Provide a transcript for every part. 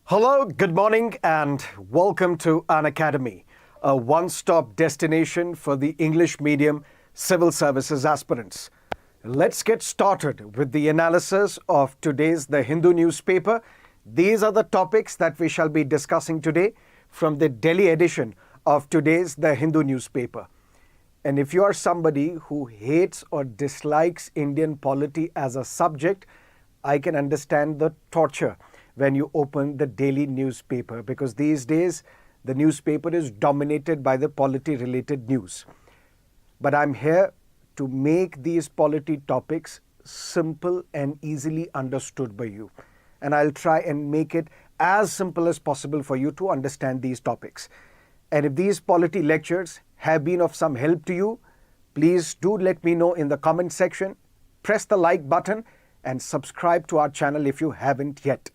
Hello, good morning, and welcome to Unacademy, a one-stop destination for the English medium civil services aspirants. Let's get started with the analysis of today's The Hindu newspaper. These are the topics that we shall be discussing today from the Delhi edition of today's The Hindu newspaper. And if you are somebody who hates or dislikes Indian polity as a subject, I can understand the torture when you open the daily newspaper, because these days the newspaper is dominated by the polity-related news. But I'm here to make these polity topics simple and easily understood by you. And I'll try and make it as simple as possible for you to understand these topics. And if these polity lectures have been of some help to you, please do let me know in the comment section. Press the like button and subscribe to our channel if you haven't yet.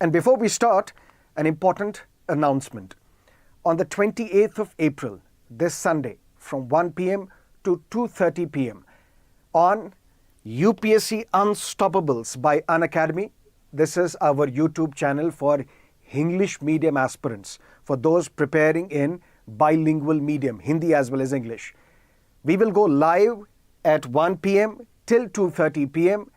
And before we start, an important announcement. On the 28th of April, this Sunday, from 1 p.m. to 2:30 p.m. on UPSC Unstoppables by Unacademy. This is our YouTube channel for English medium aspirants, for those preparing in bilingual medium, Hindi as well as English. We will go live at 1 p.m. till 2:30 p.m.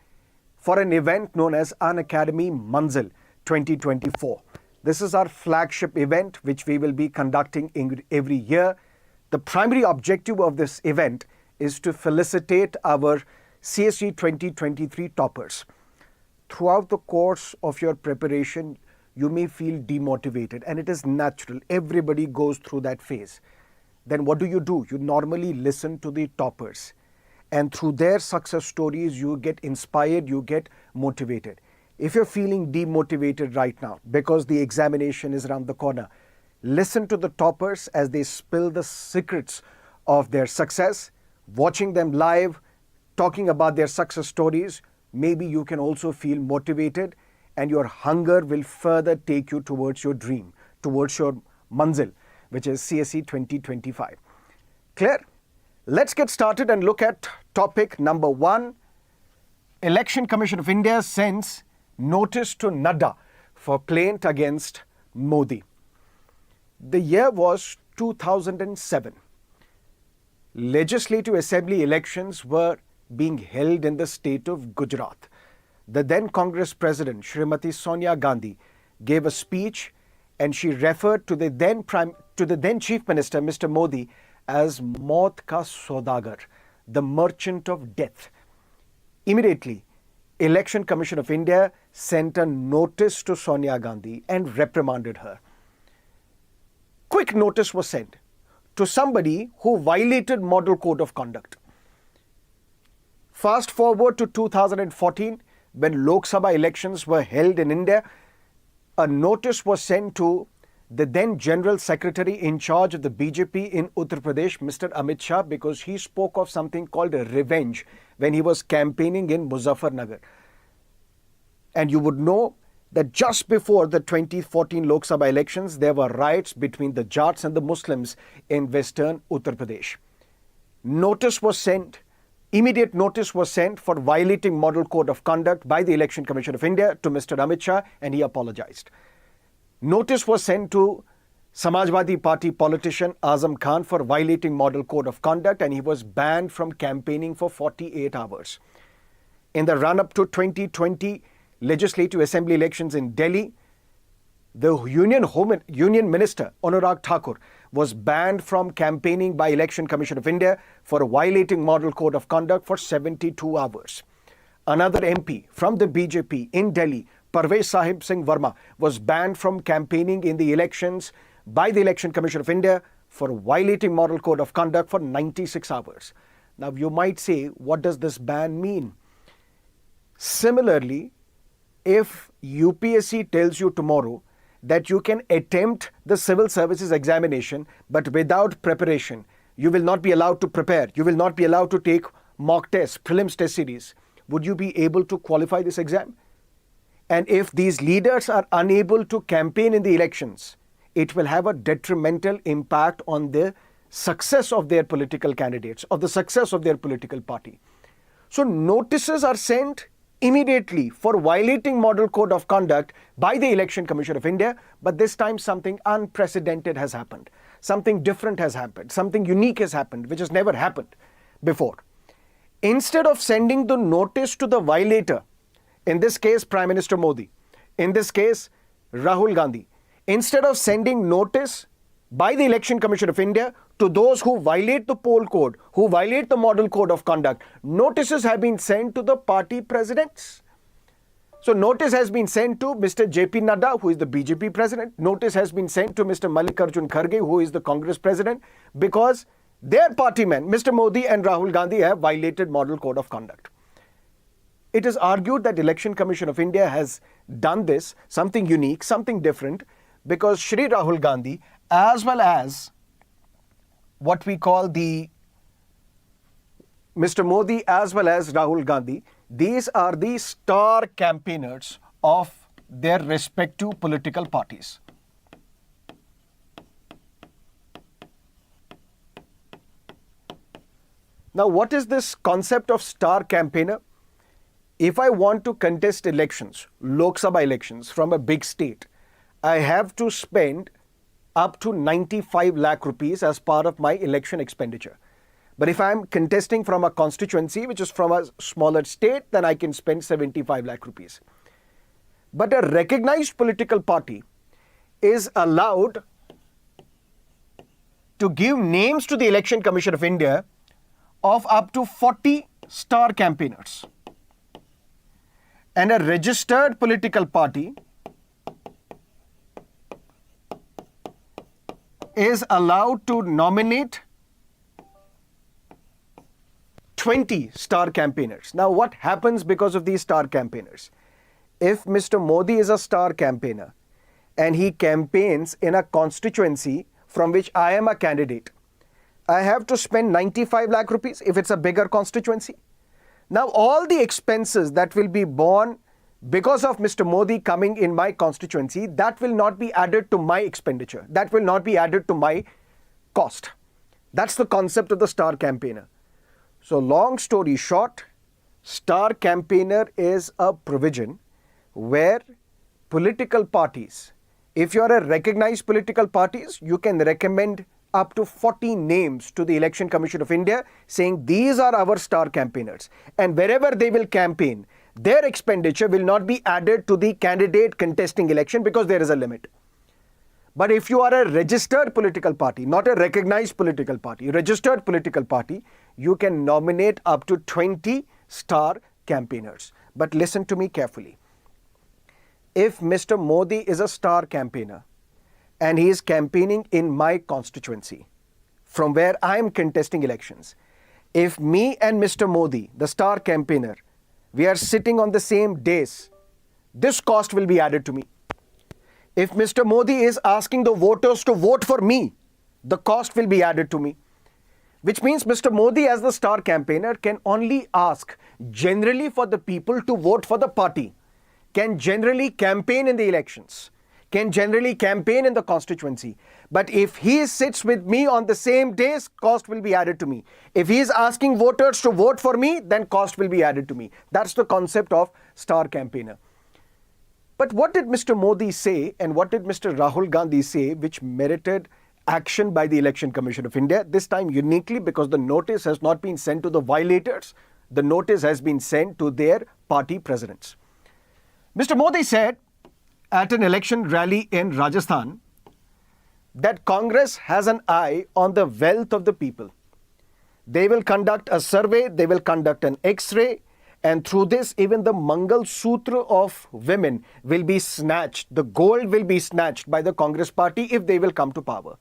for an event known as Unacademy Manzil 2024. This is our flagship event which we will be conducting every year. The primary objective of this event is to felicitate our CSE 2023 toppers. Throughout the course of your preparation, you may feel demotivated, and it is natural. Everybody goes through that phase. Then what do? You normally listen to the toppers, and through their success stories, you get inspired, you get motivated. If you're feeling demotivated right now because the examination is around the corner, listen to the toppers as they spill the secrets of their success, watching them live, talking about their success stories. Maybe you can also feel motivated, and your hunger will further take you towards your dream, towards your manzil, which is CSE 2025. Clear? Let's get started and look at topic number 1. Election Commission of India sends notice to Nadda for plaint against Modi. The year was 2007. Legislative Assembly elections were being held in the state of Gujarat. The then Congress President, Srimati Sonia Gandhi, gave a speech, and she referred to the then Chief Minister, Mr. Modi, as Maut ka Saudagar, the merchant of death. Immediately, Election Commission of India sent a notice to Sonia Gandhi and reprimanded her. Quick notice was sent to somebody who violated Model Code of Conduct. Fast forward to 2014, when Lok Sabha elections were held in India, a notice was sent to the then General Secretary in charge of the BJP in Uttar Pradesh, Mr. Amit Shah, because he spoke of something called revenge when he was campaigning in Muzaffarnagar. And you would know that just before the 2014 Lok Sabha elections, there were riots between the Jats and the Muslims in western Uttar Pradesh. Notice was sent, immediate notice was sent for violating Model Code of Conduct by the Election Commission of India to Mr. Amit Shah, and he apologized. Notice was sent to Samajwadi Party politician Azam Khan for violating Model Code of Conduct, and he was banned from campaigning for 48 hours. In the run-up to 2020 Legislative Assembly elections in Delhi, the Union Minister Anurag Thakur was banned from campaigning by Election Commission of India for violating Model Code of Conduct for 72 hours. Another MP from the BJP in Delhi, Parvez Sahib Singh Verma, was banned from campaigning in the elections by the Election Commission of India for violating Model Code of Conduct for 96 hours. Now you might say, what does this ban mean? Similarly, if UPSC tells you tomorrow that you can attempt the civil services examination, but without preparation, you will not be allowed to prepare, you will not be allowed to take mock tests, prelims test series, would you be able to qualify this exam? And if these leaders are unable to campaign in the elections, it will have a detrimental impact on the success of their political candidates, or the success of their political party. So notices are sent immediately for violating Model Code of Conduct by the Election Commission of India, but this time something unprecedented has happened. Something different has happened. Something unique has happened, which has never happened before. Instead of sending the notice to the violator, in this case Prime Minister Modi, in this case Rahul Gandhi, instead of sending notice by the Election Commission of India to those who violate the poll code, who violate the Model Code of Conduct, notices have been sent to the party presidents. So notice has been sent to Mr. JP Nadda, who is the BJP president. Notice has been sent to Mr. Mallikarjun Kharge, who is the Congress president, because their party men, Mr. Modi and Rahul Gandhi, have violated Model Code of Conduct. It is argued that Election Commission of India has done this, something unique, something different, because Shri Rahul Gandhi, as well as what we call the Mr. Modi as well as Rahul Gandhi, these are the star campaigners of their respective political parties. Now, what is this concept of star campaigner? If I want to contest elections, Lok Sabha elections from a big state, I have to spend up to 95 lakh rupees as part of my election expenditure. But if I'm contesting from a constituency, which is from a smaller state, then I can spend 75 lakh rupees. But a recognized political party is allowed to give names to the Election Commission of India of up to 40 star campaigners. And a registered political party is allowed to nominate 20 star campaigners. Now, what happens because of these star campaigners? If Mr. Modi is a star campaigner and he campaigns in a constituency from which I am a candidate, I have to spend 95 lakh rupees if it's a bigger constituency. Now, all the expenses that will be borne because of Mr. Modi coming in my constituency, that will not be added to my expenditure. That will not be added to my cost. That's the concept of the star campaigner. So, long story short, star campaigner is a provision where political parties, if you are a recognized political parties, you can recommend up to 40 names to the Election Commission of India saying these are our star campaigners. And wherever they will campaign, their expenditure will not be added to the candidate contesting election because there is a limit. But if you are a registered political party, not a recognized political party, registered political party, you can nominate up to 20 star campaigners. But listen to me carefully. If Mr. Modi is a star campaigner and he is campaigning in my constituency from where I am contesting elections, if me and Mr. Modi, the star campaigner, we are sitting on the same dais, this cost will be added to me. If Mr. Modi is asking the voters to vote for me, the cost will be added to me. Which means Mr. Modi as the star campaigner can only ask generally for the people to vote for the party, can generally campaign in the elections, can generally campaign in the constituency. But if he sits with me on the same days, cost will be added to me. If he is asking voters to vote for me, then cost will be added to me. That's the concept of star campaigner. But what did Mr. Modi say and what did Mr. Rahul Gandhi say which merited action by the Election Commission of India? This time uniquely because the notice has not been sent to the violators. The notice has been sent to their party presidents. Mr. Modi said at an election rally in Rajasthan that Congress has an eye on the wealth of the people. They will conduct a survey, they will conduct an X-ray, and through this, even the Mangal Sutra of women will be snatched. The gold will be snatched by the Congress party if they will come to power.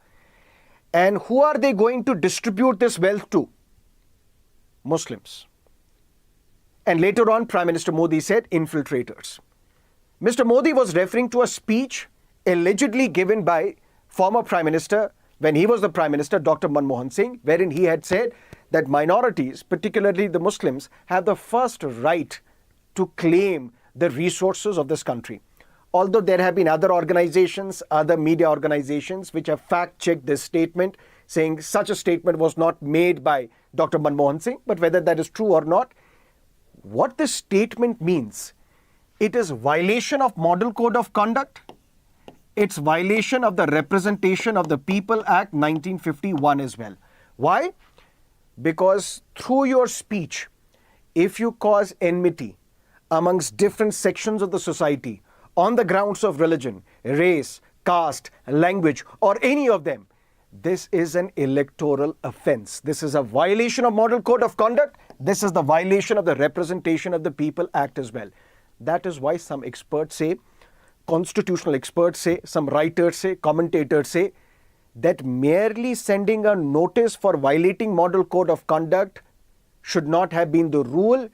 And who are they going to distribute this wealth to? Muslims. And later on, Prime Minister Modi said infiltrators. Mr. Modi was referring to a speech allegedly given by former Prime Minister, when he was the Prime Minister, Dr. Manmohan Singh, wherein he had said that minorities, particularly the Muslims, have the first right to claim the resources of this country. Although there have been other organizations, other media organizations, which have fact-checked this statement, saying such a statement was not made by Dr. Manmohan Singh, but whether that is true or not, What this statement means, it is violation of Model Code of Conduct. It's violation of the Representation of the People Act 1951 as well. Why? Because through your speech, if you cause enmity amongst different sections of the society on the grounds of religion, race, caste, language, or any of them, this is an electoral offense. This is a violation of Model Code of Conduct. This is the violation of the Representation of the People Act as well. That is why some experts say, constitutional experts say, some writers say, commentators say, that merely sending a notice for violating Model Code of Conduct should not have been the rule.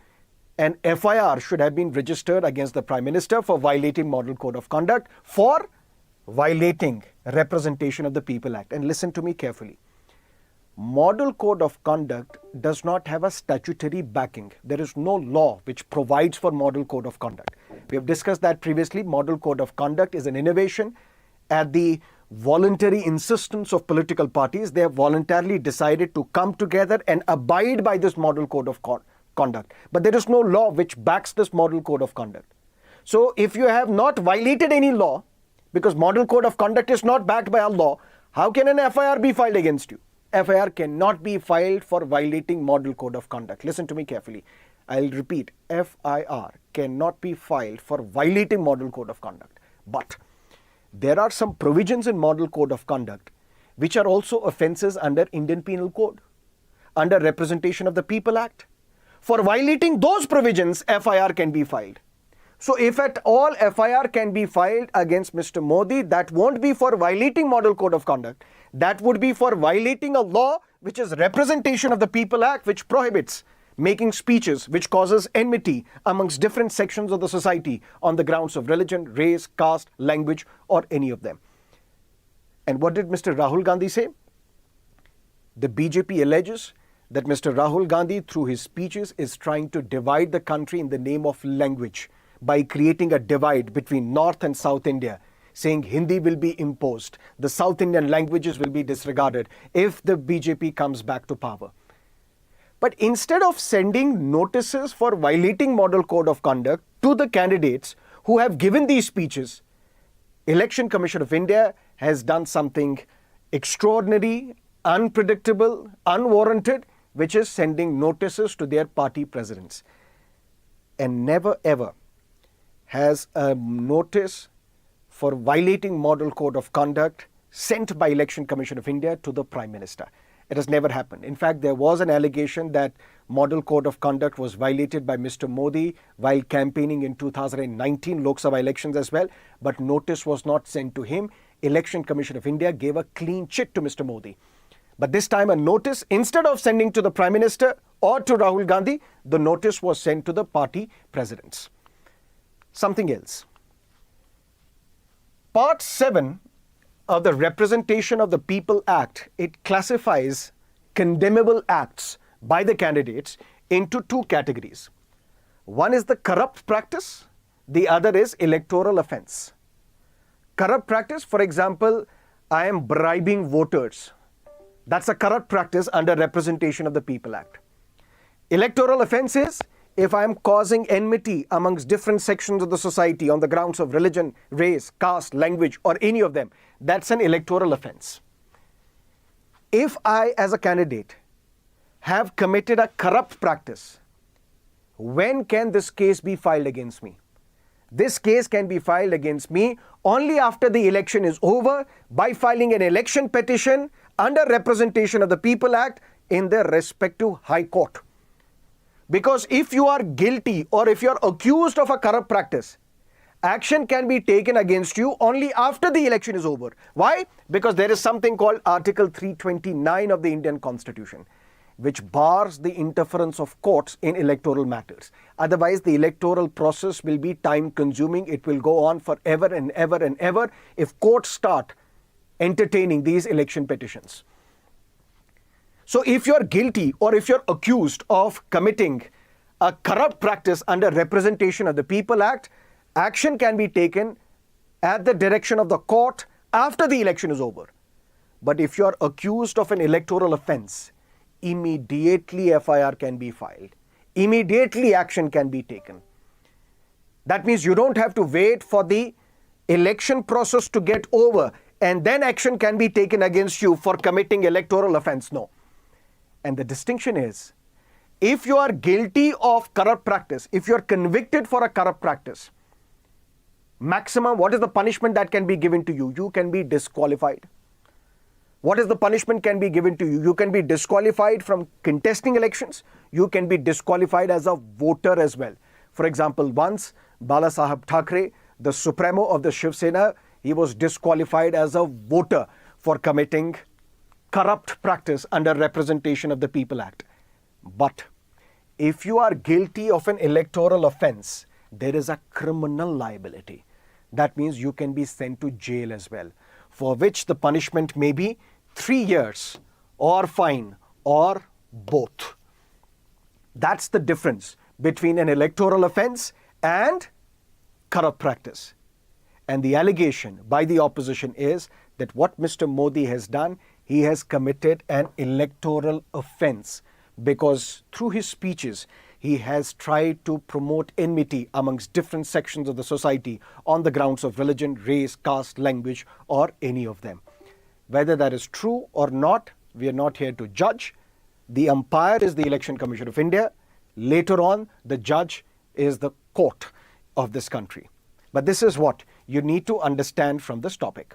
An FIR should have been registered against the Prime Minister for violating Model Code of Conduct, for violating Representation of the People Act. And listen to me carefully. Model Code of Conduct does not have a statutory backing. There is no law which provides for Model Code of Conduct. We have discussed that previously. Model Code of Conduct is an innovation at the voluntary insistence of political parties. They have voluntarily decided to come together and abide by this Model Code of Conduct. But there is no law which backs this Model Code of Conduct. So if you have not violated any law, because Model Code of Conduct is not backed by a law, how can an FIR be filed against you? FIR cannot be filed for violating Model Code of Conduct. Listen to me carefully. I'll repeat, FIR cannot be filed for violating Model Code of Conduct. But there are some provisions in Model Code of Conduct which are also offences under Indian Penal Code, under Representation of the People Act. For violating those provisions, FIR can be filed. So if at all FIR can be filed against Mr. Modi, that won't be for violating Model Code of Conduct. That would be for violating a law which is Representation of the People Act, which prohibits making speeches which causes enmity amongst different sections of the society on the grounds of religion, race, caste, language, or any of them. And what did Mr. Rahul Gandhi say? The BJP alleges that Mr. Rahul Gandhi, through his speeches, is trying to divide the country in the name of language by creating a divide between North and South India, saying Hindi will be imposed, the South Indian languages will be disregarded if the BJP comes back to power. But instead of sending notices for violating Model Code of Conduct to the candidates who have given these speeches, Election Commission of India has done something extraordinary, unpredictable, unwarranted, which is sending notices to their party presidents. And never ever has a notice for violating Model Code of Conduct sent by Election Commission of India to the Prime Minister. It has never happened. In fact, there was an allegation that Model Code of Conduct was violated by Mr. Modi while campaigning in 2019 Lok Sabha elections as well, but notice was not sent to him. Election Commission of India gave a clean chit to Mr. Modi. But this time a notice, instead of sending to the Prime Minister or to Rahul Gandhi, the notice was sent to the party presidents. Something else. Part 7 of the Representation of the People Act, it classifies condemnable acts by the candidates into two categories. One is the corrupt practice, the other is electoral offence. Corrupt practice, for example, I am bribing voters. That's a corrupt practice under Representation of the People Act. Electoral offence is if I am causing enmity amongst different sections of the society on the grounds of religion, race, caste, language, or any of them. That's an electoral offence. If I, as a candidate, have committed a corrupt practice, when can this case be filed against me? This case can be filed against me only after the election is over by filing an election petition under Representation of the People Act in their respective High Court. Because if you are guilty or if you are accused of a corrupt practice, action can be taken against you only after the election is over. Why? Because there is something called Article 329 of the Indian Constitution, which bars the interference of courts in electoral matters. Otherwise, the electoral process will be time-consuming. It will go on forever and ever and ever if courts start entertaining these election petitions. So if you're guilty or if you're accused of committing a corrupt practice under Representation of the People Act, action can be taken at the direction of the court after the election is over. But if you're accused of an electoral offence, immediately FIR can be filed. immediately action can be taken. That means you don't have to wait for the election process to get over and then action can be taken against you for committing electoral offense. No. And the distinction is, if you are guilty of corrupt practice, if you are convicted for a corrupt practice, maximum, what is the punishment that can be given to you? You can be disqualified. What is the punishment can be given to you? You can be disqualified from contesting elections. You can be disqualified as a voter as well. For example, once Bala Sahib Thackeray, the Supremo of the Shiv Sena, he was disqualified as a voter for committing corrupt practice under Representation of the People Act. But if you are guilty of an electoral offense, there is a criminal liability. That means you can be sent to jail as well, for which the punishment may be 3 years or fine or both. That's the difference between an electoral offense and corrupt practice. And the allegation by the opposition is that what Mr. Modi has done, he has committed an electoral offense because through his speeches, he has tried to promote enmity amongst different sections of the society on the grounds of religion, race, caste, language, or any of them. Whether that is true or not, we are not here to judge. The umpire is the Election Commission of India. Later on, the judge is the court of this country. But this is what you need to understand from this topic.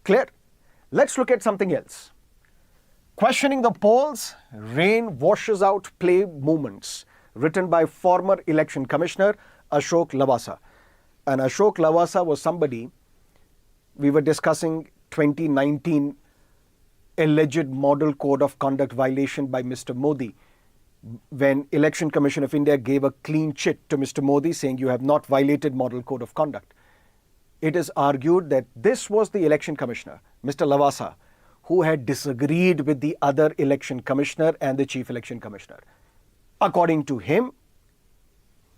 Clear? Let's look at something else. Questioning the polls, rain washes out play movements, written by former election commissioner Ashok Lavasa. And Ashok Lavasa was somebody, we were discussing 2019 alleged model code of conduct violation by Mr. Modi, when Election Commission of India gave a clean chit to Mr. Modi saying you have not violated model code of conduct. It is argued that this was the election commissioner, Mr. Lavasa, who had disagreed with the other election commissioner and the chief election commissioner. According to him,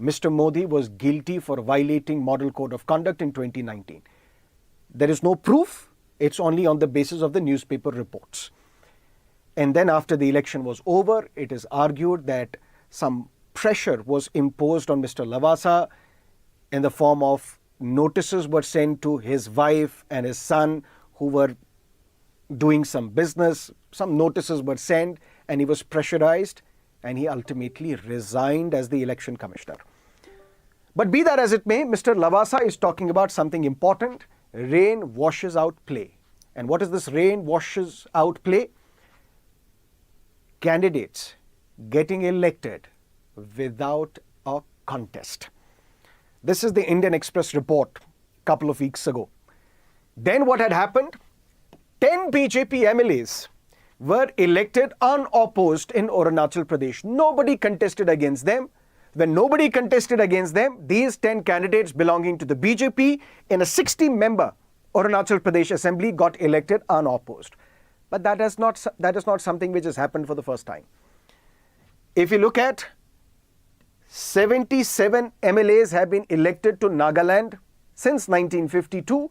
Mr. Modi was guilty for violating model code of conduct in 2019. There is no proof. It's only on the basis of the newspaper reports. And then after the election was over, it is argued that some pressure was imposed on Mr. Lavasa in the form of notices were sent to his wife and his son who were doing some business. Some notices were sent and he was pressurized and he ultimately resigned as the election commissioner. But be that as it may, Mr. Lavasa is talking about something important. Rain washes out play. And what is this rain washes out play? Candidates getting elected without a contest. This is the Indian Express report a couple of weeks ago. Then what had happened? 10 BJP MLAs were elected unopposed in Arunachal Pradesh. Nobody contested against them. When nobody contested against them, these 10 candidates belonging to the BJP in a 60-member Arunachal Pradesh Assembly got elected unopposed. But that is not something which has happened for the first time. If you look at 77 MLAs have been elected to Nagaland since 1952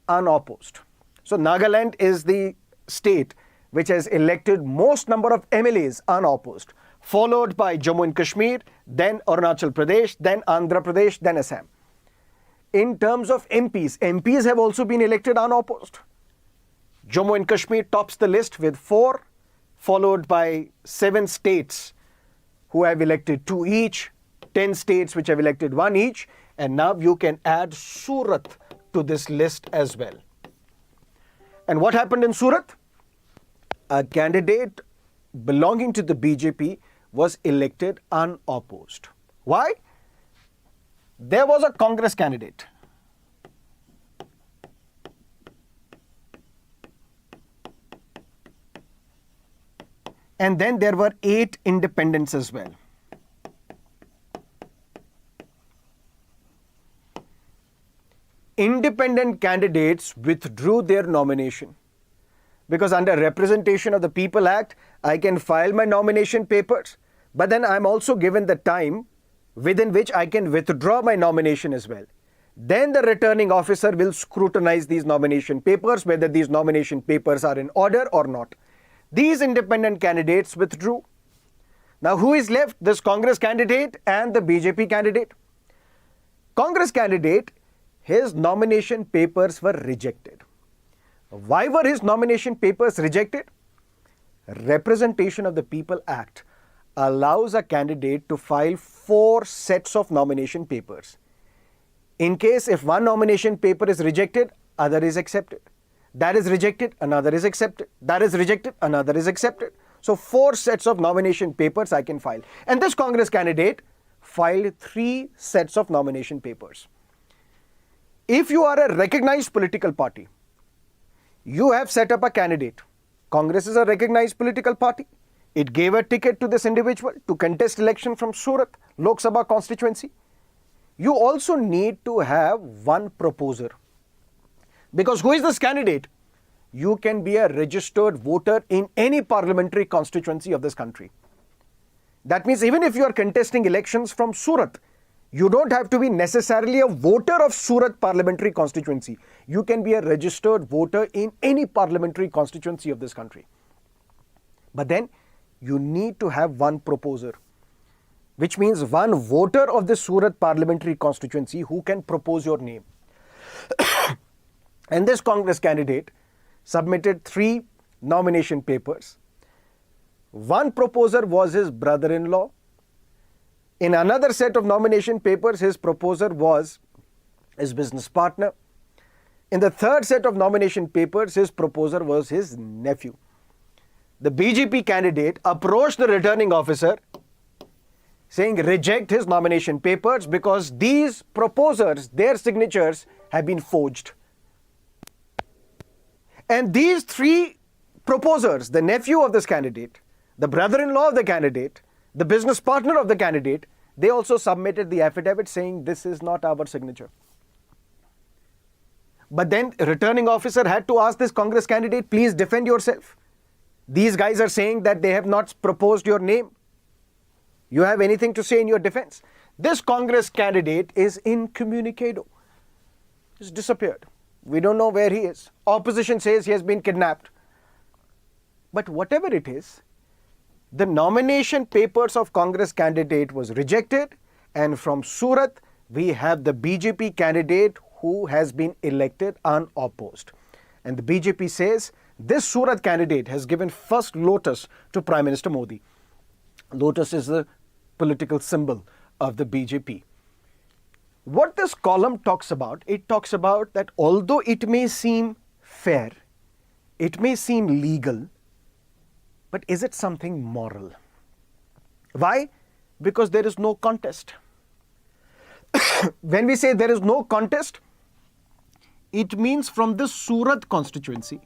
unopposed. So Nagaland is the state which has elected most number of MLAs unopposed, followed by Jammu and Kashmir, then Arunachal Pradesh, then Andhra Pradesh, then Assam. In terms of MPs, MPs have also been elected unopposed. Jammu and Kashmir tops the list with 4, followed by 7 states who have elected 2 each, 10 states which have elected 1 each, and now you can add Surat to this list as well. And what happened in Surat? A candidate belonging to the BJP was elected unopposed. Why? There was a Congress candidate. And then there were 8 independents as well. Independent candidates withdrew their nomination because under Representation of the People Act, I can file my nomination papers, but then I'm also given the time within which I can withdraw my nomination as well. Then the returning officer will scrutinize these nomination papers, whether these nomination papers are in order or not. These independent candidates withdrew. Now, who is left? This Congress candidate and the BJP candidate. Congress candidate, his nomination papers were rejected. Why were his nomination papers rejected? Representation of the People Act allows a candidate to file 4 sets of nomination papers. In case if one nomination paper is rejected, other is accepted. That is rejected, another is accepted. That is rejected, another is accepted. So 4 sets of nomination papers I can file. And this Congress candidate filed 3 sets of nomination papers. If you are a recognized political party, you have set up a candidate. Congress is a recognized political party. It gave a ticket to this individual to contest election from Surat, Lok Sabha constituency. You also need to have one proposer. Because who is this candidate? You can be a registered voter in any parliamentary constituency of this country. That means even if you are contesting elections from Surat, you don't have to be necessarily a voter of Surat parliamentary constituency. You can be a registered voter in any parliamentary constituency of this country. But then you need to have one proposer, which means one voter of the Surat parliamentary constituency who can propose your name. And this Congress candidate submitted 3 nomination papers. One proposer was his brother-in-law. In another set of nomination papers, his proposer was his business partner. In the third set of nomination papers, his proposer was his nephew. The BJP candidate approached the returning officer saying reject his nomination papers because these proposers, their signatures have been forged. And these 3 proposers, the nephew of this candidate, the brother-in-law of the candidate, the business partner of the candidate, they also submitted the affidavit saying this is not our signature. But then the returning officer had to ask this Congress candidate, please defend yourself. These guys are saying that they have not proposed your name. You have anything to say in your defense? This Congress candidate is incommunicado. He's disappeared. We don't know where he is. Opposition says he has been kidnapped. But whatever it is, the nomination papers of Congress candidate was rejected, and from Surat we have the BJP candidate who has been elected unopposed. And the BJP says this Surat candidate has given first lotus to Prime Minister Modi. Lotus is the political symbol of the BJP. What this column talks about, it talks about that although it may seem fair, it may seem legal, but is it something moral? Why? Because there is no contest. When we say there is no contest, it means from the Surat constituency,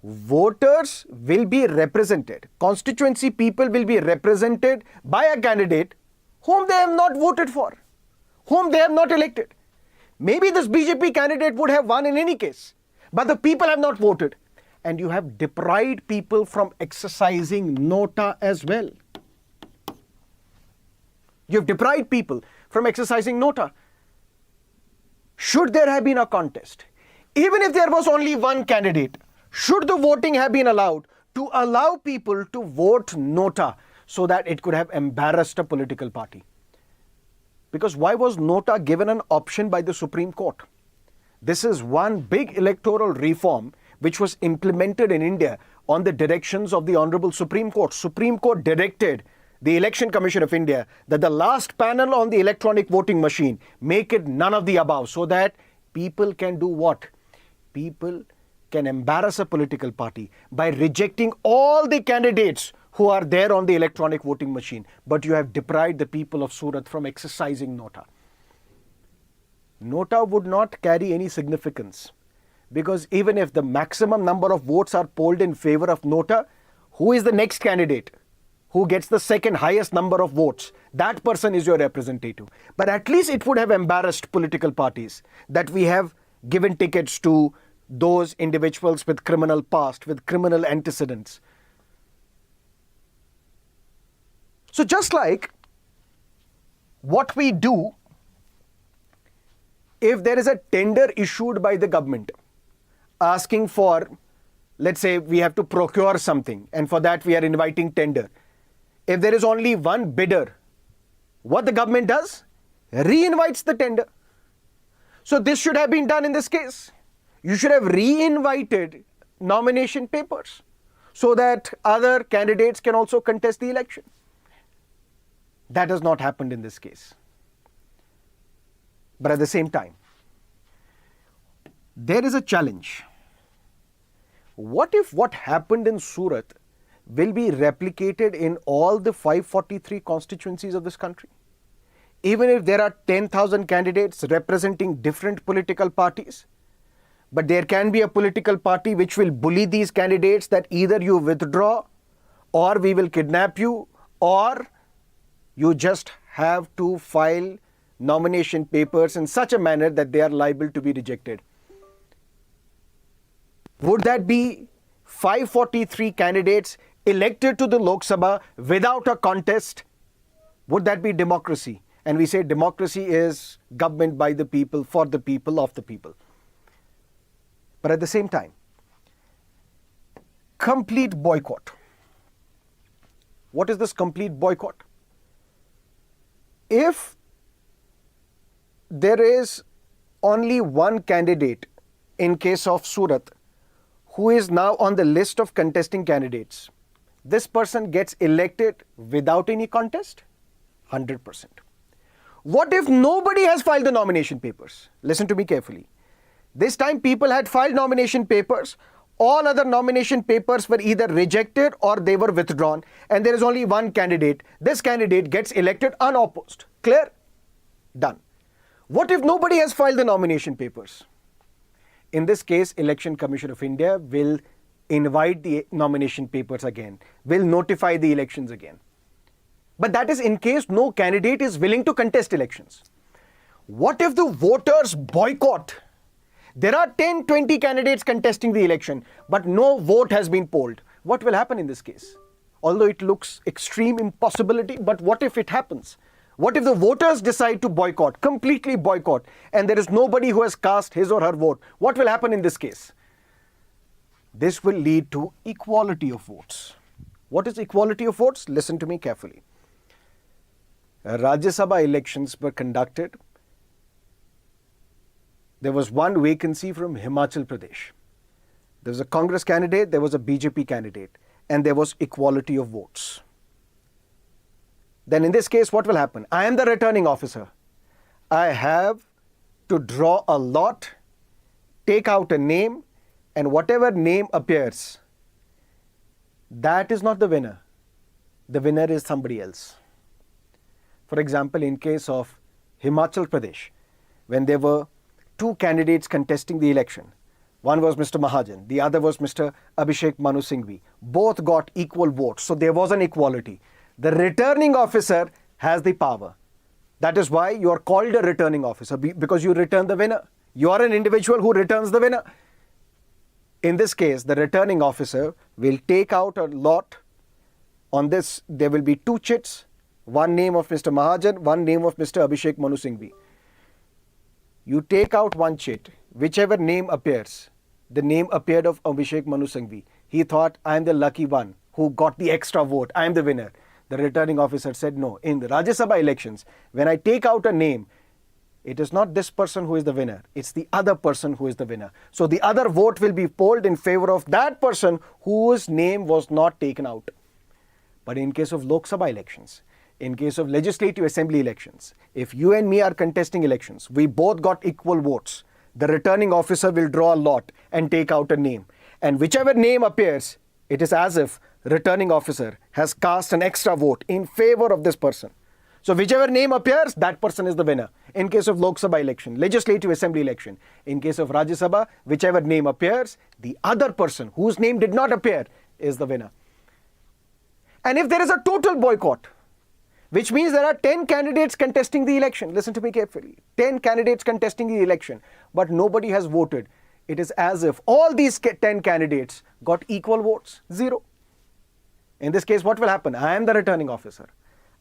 voters will be represented. Constituency people will be represented by a candidate whom they have not voted for, whom they have not elected. Maybe this BJP candidate would have won in any case, but the people have not voted. And you have deprived people from exercising nota as well. You have deprived people from exercising nota. Should there have been a contest, even if there was only one candidate, should the voting have been allowed to allow people to vote nota so that it could have embarrassed a political party? Because why was nota given an option by the Supreme Court? This is one big electoral reform which was implemented in India on the directions of the Honorable Supreme Court. Supreme Court directed the Election Commission of India that the last panel on the electronic voting machine make it none of the above, so that people can do what? People can embarrass a political party by rejecting all the candidates who are there on the electronic voting machine. But you have deprived the people of Surat from exercising nota. Nota would not carry any significance, because even if the maximum number of votes are polled in favor of nota, who is the next candidate who gets the second highest number of votes? That person is your representative. But at least it would have embarrassed political parties that we have given tickets to those individuals with criminal past, with criminal antecedents. So just like what we do if there is a tender issued by the government asking for let's say we have to procure something, and for that we are inviting tender. If there is only one bidder, what the government does? Re-invites the tender. So this should have been done in this case. You should have re-invited nomination papers so that other candidates can also contest the election. That has not happened in this case. But at the same time, there is a challenge. What if what happened in Surat will be replicated in all the 543 constituencies of this country? Even if there are 10,000 candidates representing different political parties, but there can be a political party which will bully these candidates that either you withdraw, or we will kidnap you, or you just have to file nomination papers in such a manner that they are liable to be rejected. Would that be 543 candidates elected to the Lok Sabha without a contest? Would that be democracy? And we say democracy is government by the people, for the people, of the people. But at the same time, complete boycott. What is this complete boycott? If there is only one candidate in case of Surat who is now on the list of contesting candidates, this person gets elected without any contest? 100%. What if nobody has filed the nomination papers? Listen to me carefully. This time people had filed nomination papers. All other nomination papers were either rejected or they were withdrawn, and there is only one candidate. This candidate gets elected unopposed. Clear? Done. What if nobody has filed the nomination papers? In this case, Election Commission of India will invite the nomination papers again, will notify the elections again. But that is in case no candidate is willing to contest elections. What if the voters boycott? There are 10, 20 candidates contesting the election, but no vote has been polled. What will happen in this case? Although it looks extreme impossibility, but what if it happens? What if the voters decide to boycott, completely boycott, and there is nobody who has cast his or her vote? What will happen in this case? This will lead to equality of votes. What is equality of votes? Listen to me carefully. Rajya Sabha elections were conducted. There was one vacancy from Himachal Pradesh. There was a Congress candidate, there was a BJP candidate, and there was equality of votes. Then in this case, what will happen? I am the returning officer. I have to draw a lot, take out a name, and whatever name appears, that is not the winner. The winner is somebody else. For example, in case of Himachal Pradesh, when there were two candidates contesting the election, one was Mr. Mahajan, the other was Mr. Abhishek Manu Singhvi. Both got equal votes, so there was an equality. The returning officer has the power. That is why you are called a returning officer, because you return the winner. You are an individual who returns the winner. In this case, the returning officer will take out a lot. On this, there will be two chits, one name of Mr. Mahajan, one name of Mr. Abhishek Manu Singhvi. You take out one chit, whichever name appears. The name appeared of Abhishek Manu Singhvi. He thought, I am the lucky one who got the extra vote. I am the winner. The returning officer said, no, in the Rajya Sabha elections, when I take out a name, it is not this person who is the winner. It's the other person who is the winner. So the other vote will be polled in favor of that person whose name was not taken out. But in case of Lok Sabha elections, in case of Legislative Assembly elections, if you and me are contesting elections, we both got equal votes. The returning officer will draw a lot and take out a name. And whichever name appears, it is as if returning officer has cast an extra vote in favor of this person. So whichever name appears, that person is the winner. In case of Lok Sabha election, Legislative Assembly election, in case of Rajya Sabha, whichever name appears, the other person whose name did not appear is the winner. And if there is a total boycott, which means there are 10 candidates contesting the election. Listen to me carefully. 10 candidates contesting the election, but nobody has voted. It is as if all these 10 candidates got equal votes. Zero. In this case, what will happen? I am the returning officer.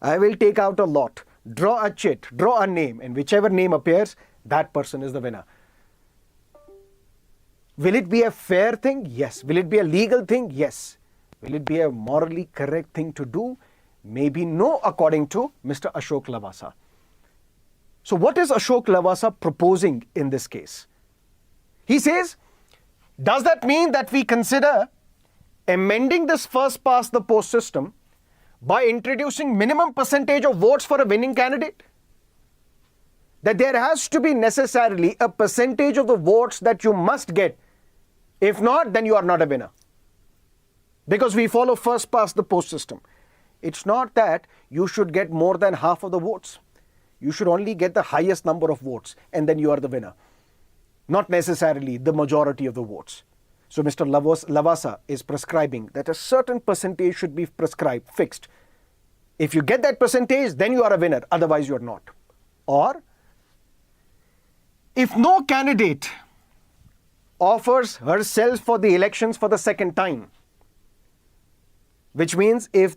I will take out a lot, draw a chit, draw a name, and whichever name appears, that person is the winner. Will it be a fair thing? Yes. Will it be a legal thing? Yes. Will it be a morally correct thing to do? Maybe no, according to Mr. Ashok Lavasa. So what is Ashok Lavasa proposing in this case? He says, does that mean that we consider amending this first past the post system by introducing minimum percentage of votes for a winning candidate? That there has to be necessarily a percentage of the votes that you must get. If not, then you are not a winner. Because we follow first past the post system. It's not that you should get more than half of the votes. You should only get the highest number of votes and then you are the winner. Not necessarily the majority of the votes. So Mr. Lavasa is prescribing that a certain percentage should be prescribed, fixed. If you get that percentage, then you are a winner. Otherwise, you are not. Or, if no candidate offers herself for the elections for the second time, which means if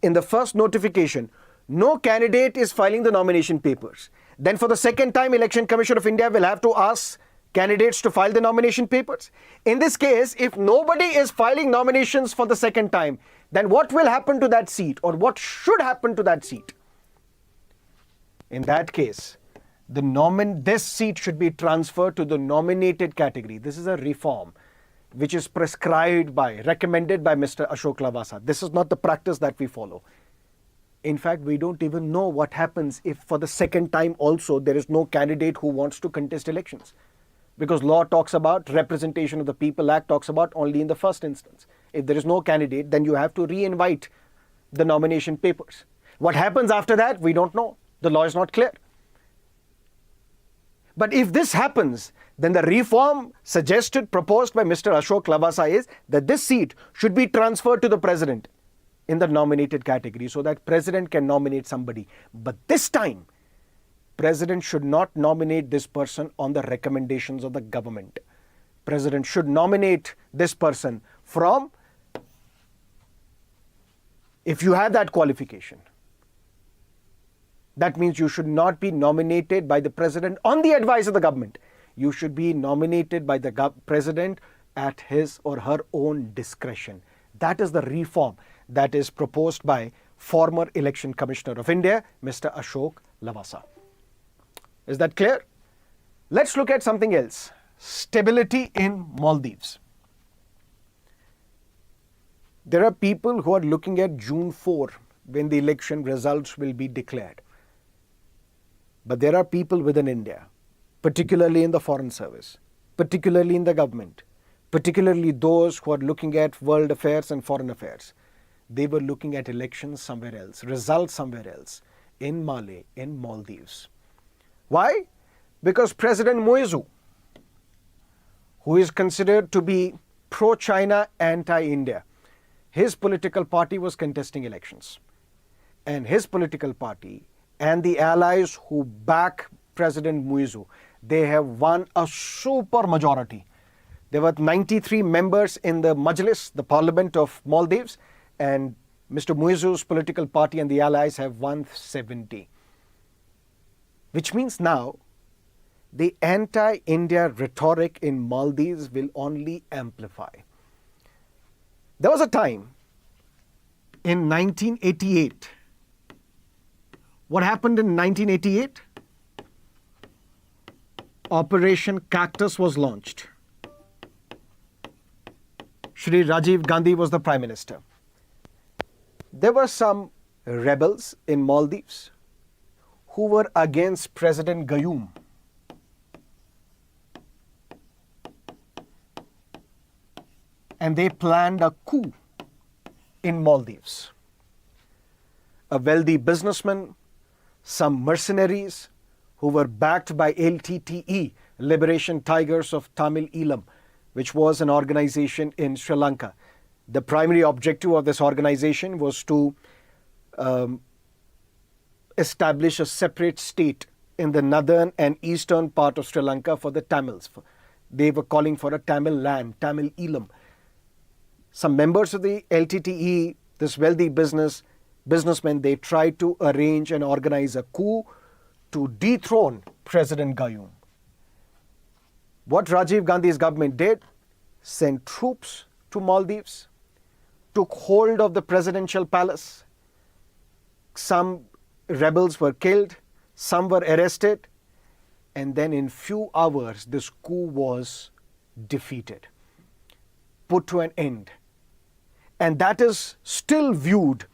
in the first notification, no candidate is filing the nomination papers, then for the second time, Election Commission of India will have to ask candidates to file the nomination papers. In this case, if nobody is filing nominations for the second time, then what will happen to that seat, or what should happen to that seat? In that case, this seat should be transferred to the nominated category. This is a reform which is recommended by Mr. Ashok Lavasa. This is not the practice that we follow. In fact, we don't even know what happens if for the second time also there is no candidate who wants to contest elections. Because law talks about Representation of the People Act talks about only in the first instance. If there is no candidate, then you have to re-invite the nomination papers. What happens after that, we don't know. The law is not clear. But if this happens, then the reform proposed by Mr. Ashok Lavasa is that this seat should be transferred to the president in the nominated category so that president can nominate somebody. But this time, president should not nominate this person on the recommendations of the government. President should nominate this person from, if you have that qualification. That means you should not be nominated by the president on the advice of the government. You should be nominated by the president at his or her own discretion. That is the reform that is proposed by former Election Commissioner of India, Mr. Ashok Lavasa. Is that clear? Let's look at something else. Stability in Maldives. There are people who are looking at June 4 when the election results will be declared. But there are people within India, particularly in the foreign service, particularly in the government, particularly those who are looking at world affairs and foreign affairs. They were looking at elections somewhere else, results somewhere else, in Mali, in Maldives. Why? Because President Muizu, who is considered to be pro-China, anti-India, his political party was contesting elections. And his political party and the allies who back President Muizu, they have won a super majority. There were 93 members in the Majlis, the parliament of Maldives, and Mr. Muizu's political party and the allies have won 70. Which means now the anti-India rhetoric in Maldives will only amplify. There was a time in 1988. What happened in 1988? Operation Cactus was launched. Shri Rajiv Gandhi was the Prime Minister. There were some rebels in Maldives who were against President Gayoom. And they planned a coup in Maldives. A wealthy businessman, some mercenaries who were backed by LTTE, Liberation Tigers of Tamil Eelam, which was an organization in Sri Lanka. The primary objective of this organization was to establish a separate state in the northern and eastern part of Sri Lanka for the Tamils. They were calling for a Tamil land, Tamil Eelam. Some members of the LTTE, this wealthy businessmen, they tried to arrange and organize a coup to dethrone President Gayoom. What Rajiv Gandhi's government did, sent troops to Maldives, took hold of the presidential palace. Some rebels were killed, some were arrested, and then in few hours this coup was defeated, put to an end. And that is still viewed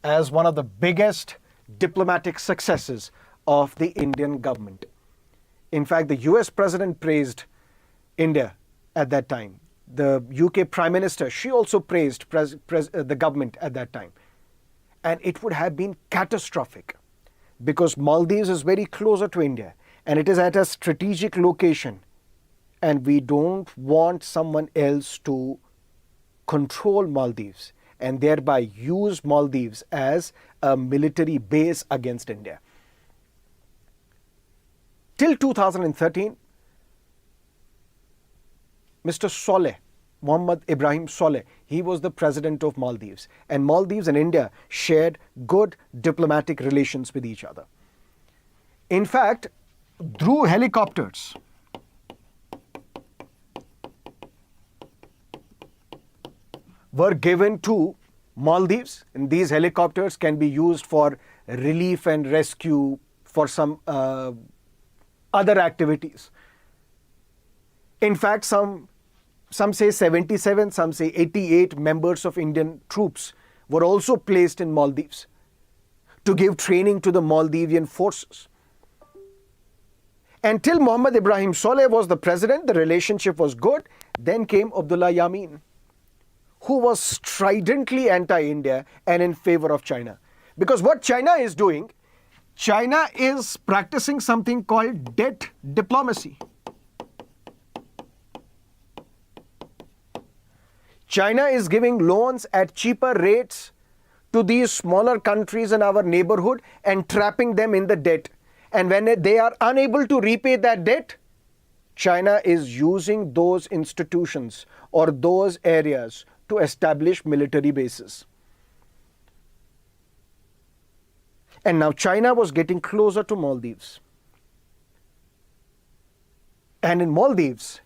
as one of the biggest diplomatic successes of the Indian government. In fact, the US president praised India at that time. The UK Prime Minister, she also praised the government at that time. And it would have been catastrophic because Maldives is very closer to India and it is at a strategic location. And we don't want someone else to control Maldives and thereby use Maldives as a military base against India. Till 2013, Mr. Soleh, Mohammad Ibrahim Soleh, he was the president of Maldives. And Maldives and India shared good diplomatic relations with each other. In fact, through helicopters, were given to Maldives, and these helicopters can be used for relief and rescue, for some other activities. In fact, some say 77, some say 88 members of Indian troops were also placed in Maldives to give training to the Maldivian forces. Until Mohammad Ibrahim Soleh was the president, the relationship was good. Then came Abdullah Yameen, who was stridently anti-India and in favor of China. Because what China is doing, China is practicing something called debt diplomacy. China is giving loans at cheaper rates to these smaller countries in our neighborhood and trapping them in the debt. And when they are unable to repay that debt, China is using those institutions or those areas to establish military bases. And now China was getting closer to Maldives. And in Maldives,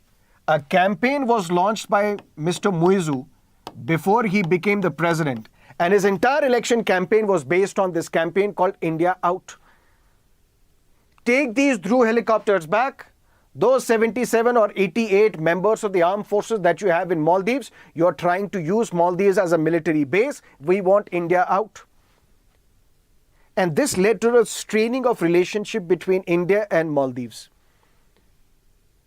a campaign was launched by Mr. Muizu before he became the president. And his entire election campaign was based on this campaign called India Out. Take these Dhruv helicopters back. Those 77 or 88 members of the armed forces that you have in Maldives, you are trying to use Maldives as a military base. We want India out. And this led to a straining of relationship between India and Maldives.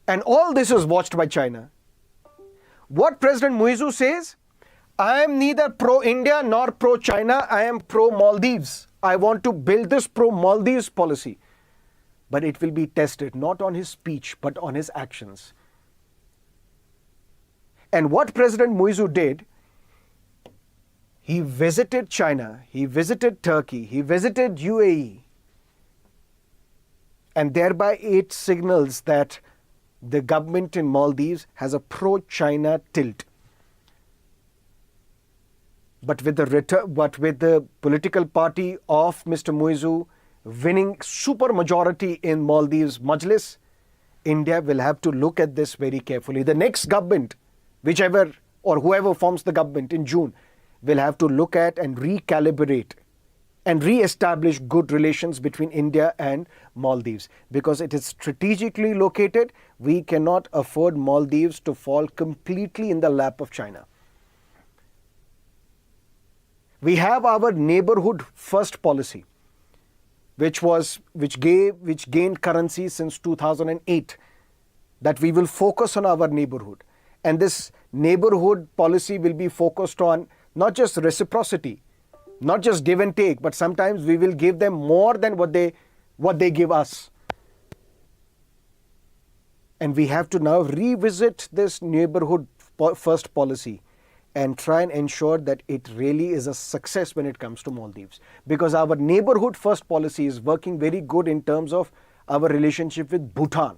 And all this is watched by China. What President Muizu says, I am neither pro-India nor pro-China, I am pro-Maldives. I want to build this pro-Maldives policy. But it will be tested not on his speech, but on his actions. And what President Muizu did, he visited China, he visited Turkey, he visited UAE. And thereby it signals that the government in Maldives has a pro-China tilt. But with the political party of Mr. Muizu winning super majority in Maldives Majlis, India will have to look at this very carefully. The next government, whichever or whoever forms the government in June, will have to look at and recalibrate and re-establish good relations between India and Maldives. Because it is strategically located, we cannot afford Maldives to fall completely in the lap of China. We have our neighborhood first policy, which gained currency since 2008, that we will focus on our neighborhood. And this neighborhood policy will be focused on not just reciprocity, not just give and take, but sometimes we will give them more than what they give us. And we have to now revisit this neighborhood first policy and try and ensure that it really is a success when it comes to Maldives. Because our neighborhood first policy is working very good in terms of our relationship with Bhutan.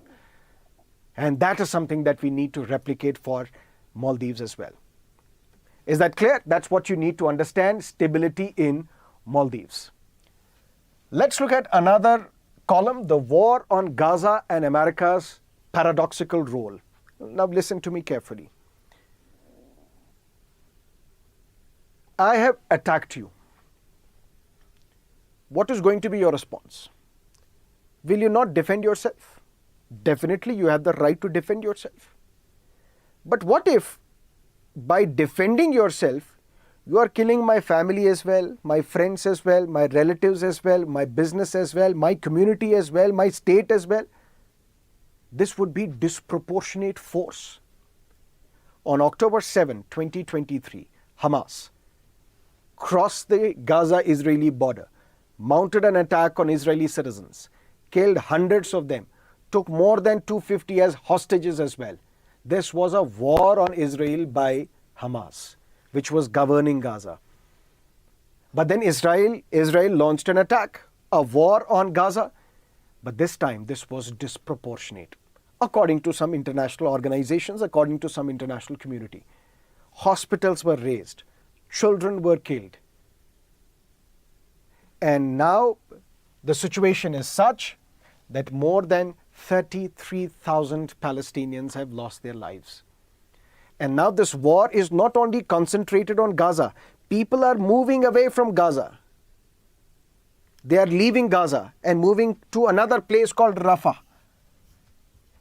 And that is something that we need to replicate for Maldives as well. Is that clear? That's what you need to understand, stability in Maldives. Let's look at another column, the war on Gaza and America's paradoxical role. Now listen to me carefully. I have attacked you, what is going to be your response? Will you not defend yourself? Definitely you have the right to defend yourself. But what if by defending yourself, you are killing my family as well, my friends as well, my relatives as well, my business as well, my community as well, my state as well? This would be disproportionate force. On October 7, 2023, Hamas crossed the Gaza-Israeli border, mounted an attack on Israeli citizens, killed hundreds of them, took more than 250 as hostages as well. This was a war on Israel by Hamas, which was governing Gaza. But then Israel launched an attack, a war on Gaza. But this time, this was disproportionate. According to some international organizations, according to some international community. Hospitals were razed, children were killed. And now the situation is such that more than 33,000 Palestinians have lost their lives. And now this war is not only concentrated on Gaza. People are moving away from Gaza. They are leaving Gaza and moving to another place called Rafah.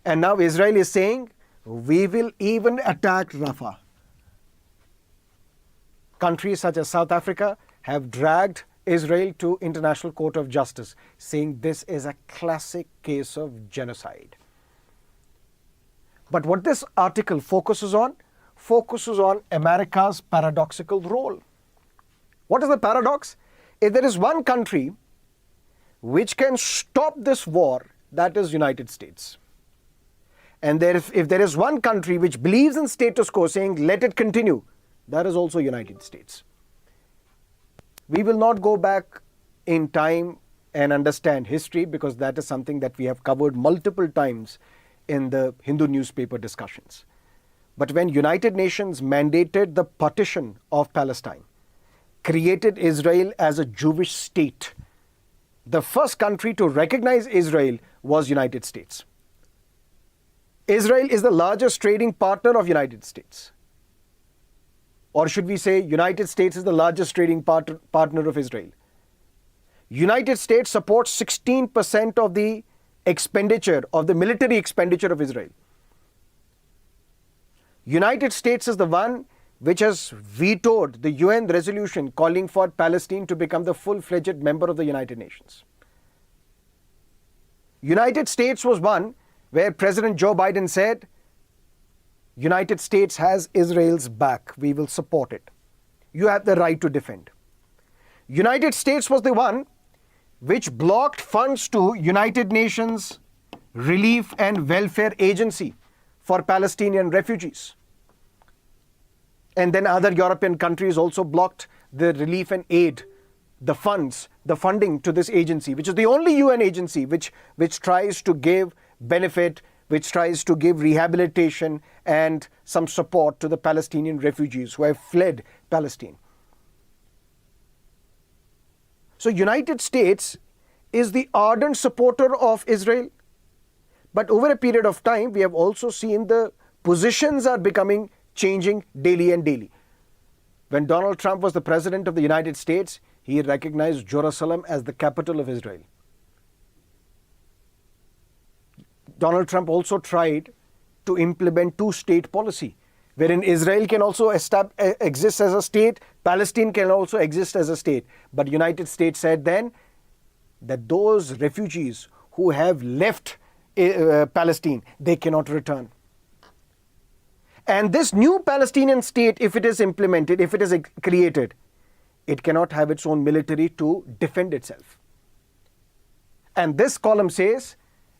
And now Israel is saying, we will even attack Rafah. Countries such as South Africa have dragged Israel to International Court of Justice, saying this is a classic case of genocide. But what this article focuses on America's paradoxical role. What is the paradox? If there is one country which can stop this war, that is United States. And if there is one country which believes in status quo, saying let it continue, that is also United States. We will not go back in time and understand history because that is something that we have covered multiple times in the Hindu newspaper discussions. But when United Nations mandated the partition of Palestine, created Israel as a Jewish state, the first country to recognize Israel was United States. Israel is the largest trading partner of United States. Or should we say United States is the largest trading partner of Israel. United States supports 16% of the expenditure, of the military expenditure of Israel. United States is the one which has vetoed the UN resolution calling for Palestine to become the full-fledged member of the United Nations. United States was one where President Joe Biden said, United States has Israel's back. We will support it. You have the right to defend. United States was the one which blocked funds to United Nations Relief and Welfare Agency for Palestinian refugees. And then other European countries also blocked the relief and aid, the funds, the funding to this agency, which is the only UN agency which tries to give benefit, which tries to give rehabilitation and some support to the Palestinian refugees who have fled Palestine. So United States is the ardent supporter of Israel. But over a period of time, we have also seen the positions are changing daily and daily. When Donald Trump was the president of the United States, he recognized Jerusalem as the capital of Israel. Donald Trump also tried to implement two-state policy, wherein Israel can also exist as a state, Palestine can also exist as a state. But United States said then that those refugees who have left Palestine, they cannot return. And this new Palestinian state, if it is implemented, if it is created, it cannot have its own military to defend itself. And this column says,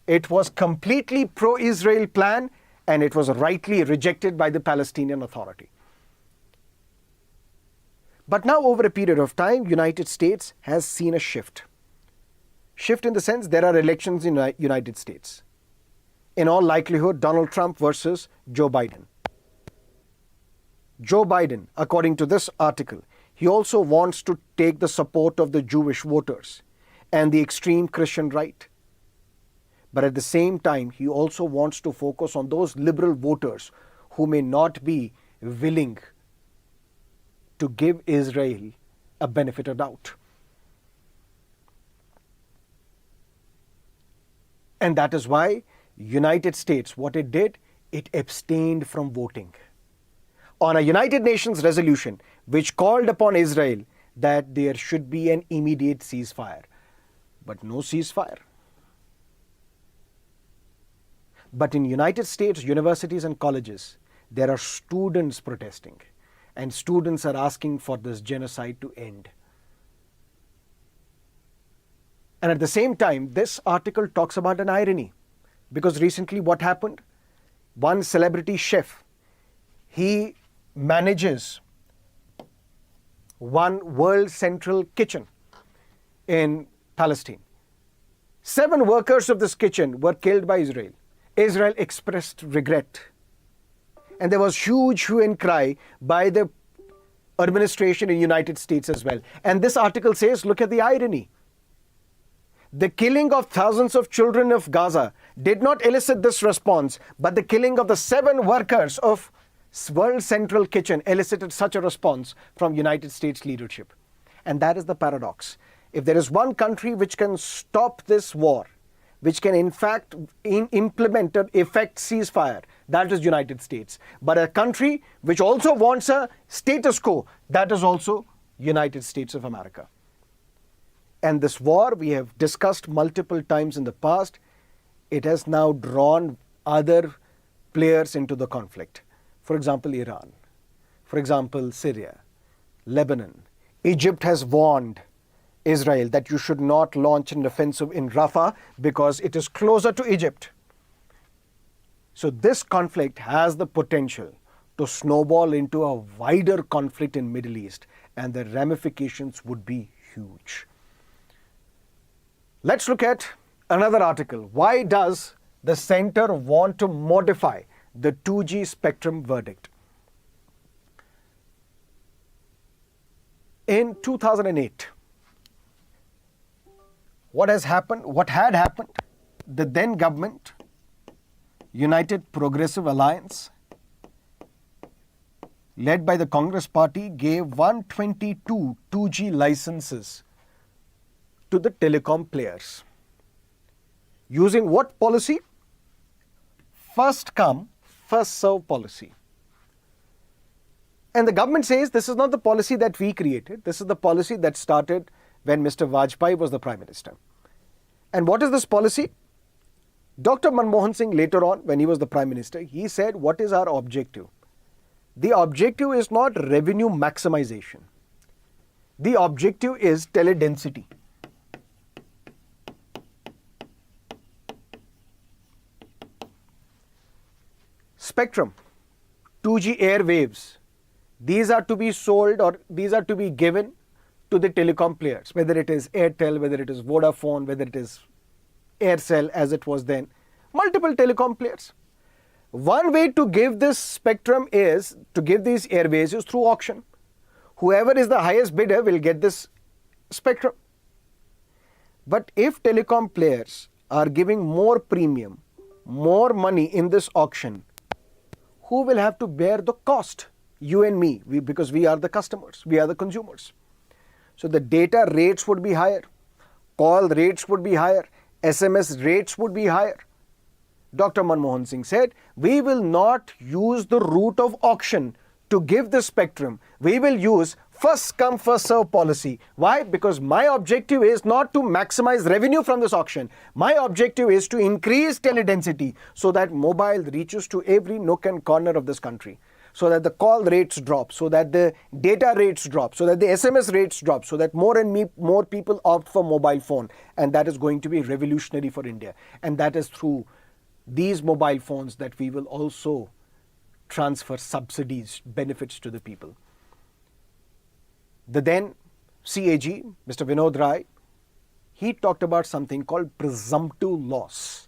it was completely pro-Israel plan and it was rightly rejected by the Palestinian Authority. But now over a period of time, United States has seen a shift. Shift in the sense there are elections in the United States. In all likelihood, Donald Trump versus Joe Biden. Joe Biden, according to this article, he also wants to take the support of the Jewish voters and the extreme Christian right. But at the same time, he also wants to focus on those liberal voters who may not be willing to give Israel a benefit of doubt. And that is why United States, what it did, it abstained from voting on a United Nations resolution which called upon Israel that there should be an immediate ceasefire. But no ceasefire. But in United States universities and colleges, there are students protesting, and students are asking for this genocide to end. And at the same time, this article talks about an irony, because recently what happened? One celebrity chef, he manages one world central kitchen in Palestine. 7 workers of this kitchen were killed by Israel. Israel expressed regret. And there was huge hue and cry by the administration in the United States as well. And this article says, look at the irony. The killing of thousands of children of Gaza did not elicit this response, but the killing of the 7 workers of World Central Kitchen elicited such a response from United States leadership. And that is the paradox. If there is one country which can stop this war, which can in fact implement an effect ceasefire, that is United States. But a country which also wants a status quo, that is also United States of America. And this war, we have discussed multiple times in the past, it has now drawn other players into the conflict. For example, Iran. For example, Syria, Lebanon. Egypt has warned Israel that you should not launch an offensive in Rafah because it is closer to Egypt. So this conflict has the potential to snowball into a wider conflict in Middle East, and the ramifications would be huge. Let's look at another article. Why does the center want to modify the 2G spectrum verdict? In 2008, what had happened? The then government, United Progressive Alliance, led by the Congress Party, gave 122 2G licenses to the telecom players. Using what policy? First come, first serve policy. And the government says this is not the policy that we created. This is the policy that started when Mr. Vajpayee was the Prime Minister. And what is this policy? Dr. Manmohan Singh later on, when he was the Prime Minister, he said, what is our objective? The objective is not revenue maximization. The objective is teledensity. Spectrum, 2G airwaves, these are to be sold or these are to be given to the telecom players, whether it is Airtel, whether it is Vodafone, whether it is Aircel as it was then, multiple telecom players. One way to give this spectrum is, to give these airwaves is through auction. Whoever is the highest bidder will get this spectrum. But if telecom players are giving more premium, more money in this auction, who will have to bear the cost? You and me, because we are the customers, we are the consumers. So the data rates would be higher, call rates would be higher, SMS rates would be higher. Dr. Manmohan Singh said, we will not use the route of auction to give the spectrum. We will use first come, first serve policy. Why? Because my objective is not to maximize revenue from this auction. My objective is to increase teledensity so that mobile reaches to every nook and corner of this country, so that the call rates drop, so that the data rates drop, so that the SMS rates drop, so that more people opt for mobile phone. And that is going to be revolutionary for India. And that is through these mobile phones that we will also transfer subsidies, benefits to the people. The then CAG, Mr. Vinod Rai, he talked about something called presumptive loss.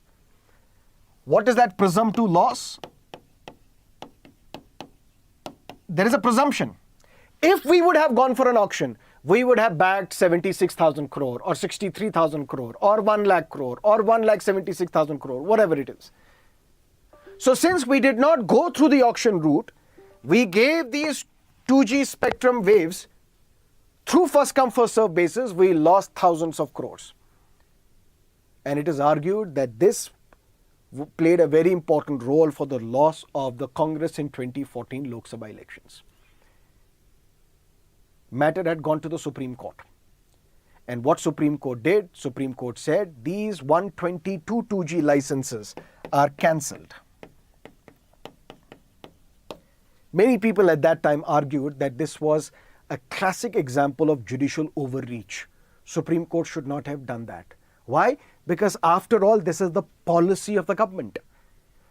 What is that presumptive loss? There is a presumption. If we would have gone for an auction, we would have bagged 76,000 crore or 63,000 crore or 1 lakh crore or 1,76,000 crore, whatever it is. So since we did not go through the auction route, we gave these 2G spectrum waves through first come first serve basis, we lost thousands of crores. And it is argued that this played a very important role for the loss of the Congress in 2014 Lok Sabha elections. Matter had gone to the Supreme Court. And what Supreme Court did, Supreme Court said these 122 2G licenses are cancelled. Many people at that time argued that this was a classic example of judicial overreach. Supreme Court should not have done that. Why? Because after all, this is the policy of the government.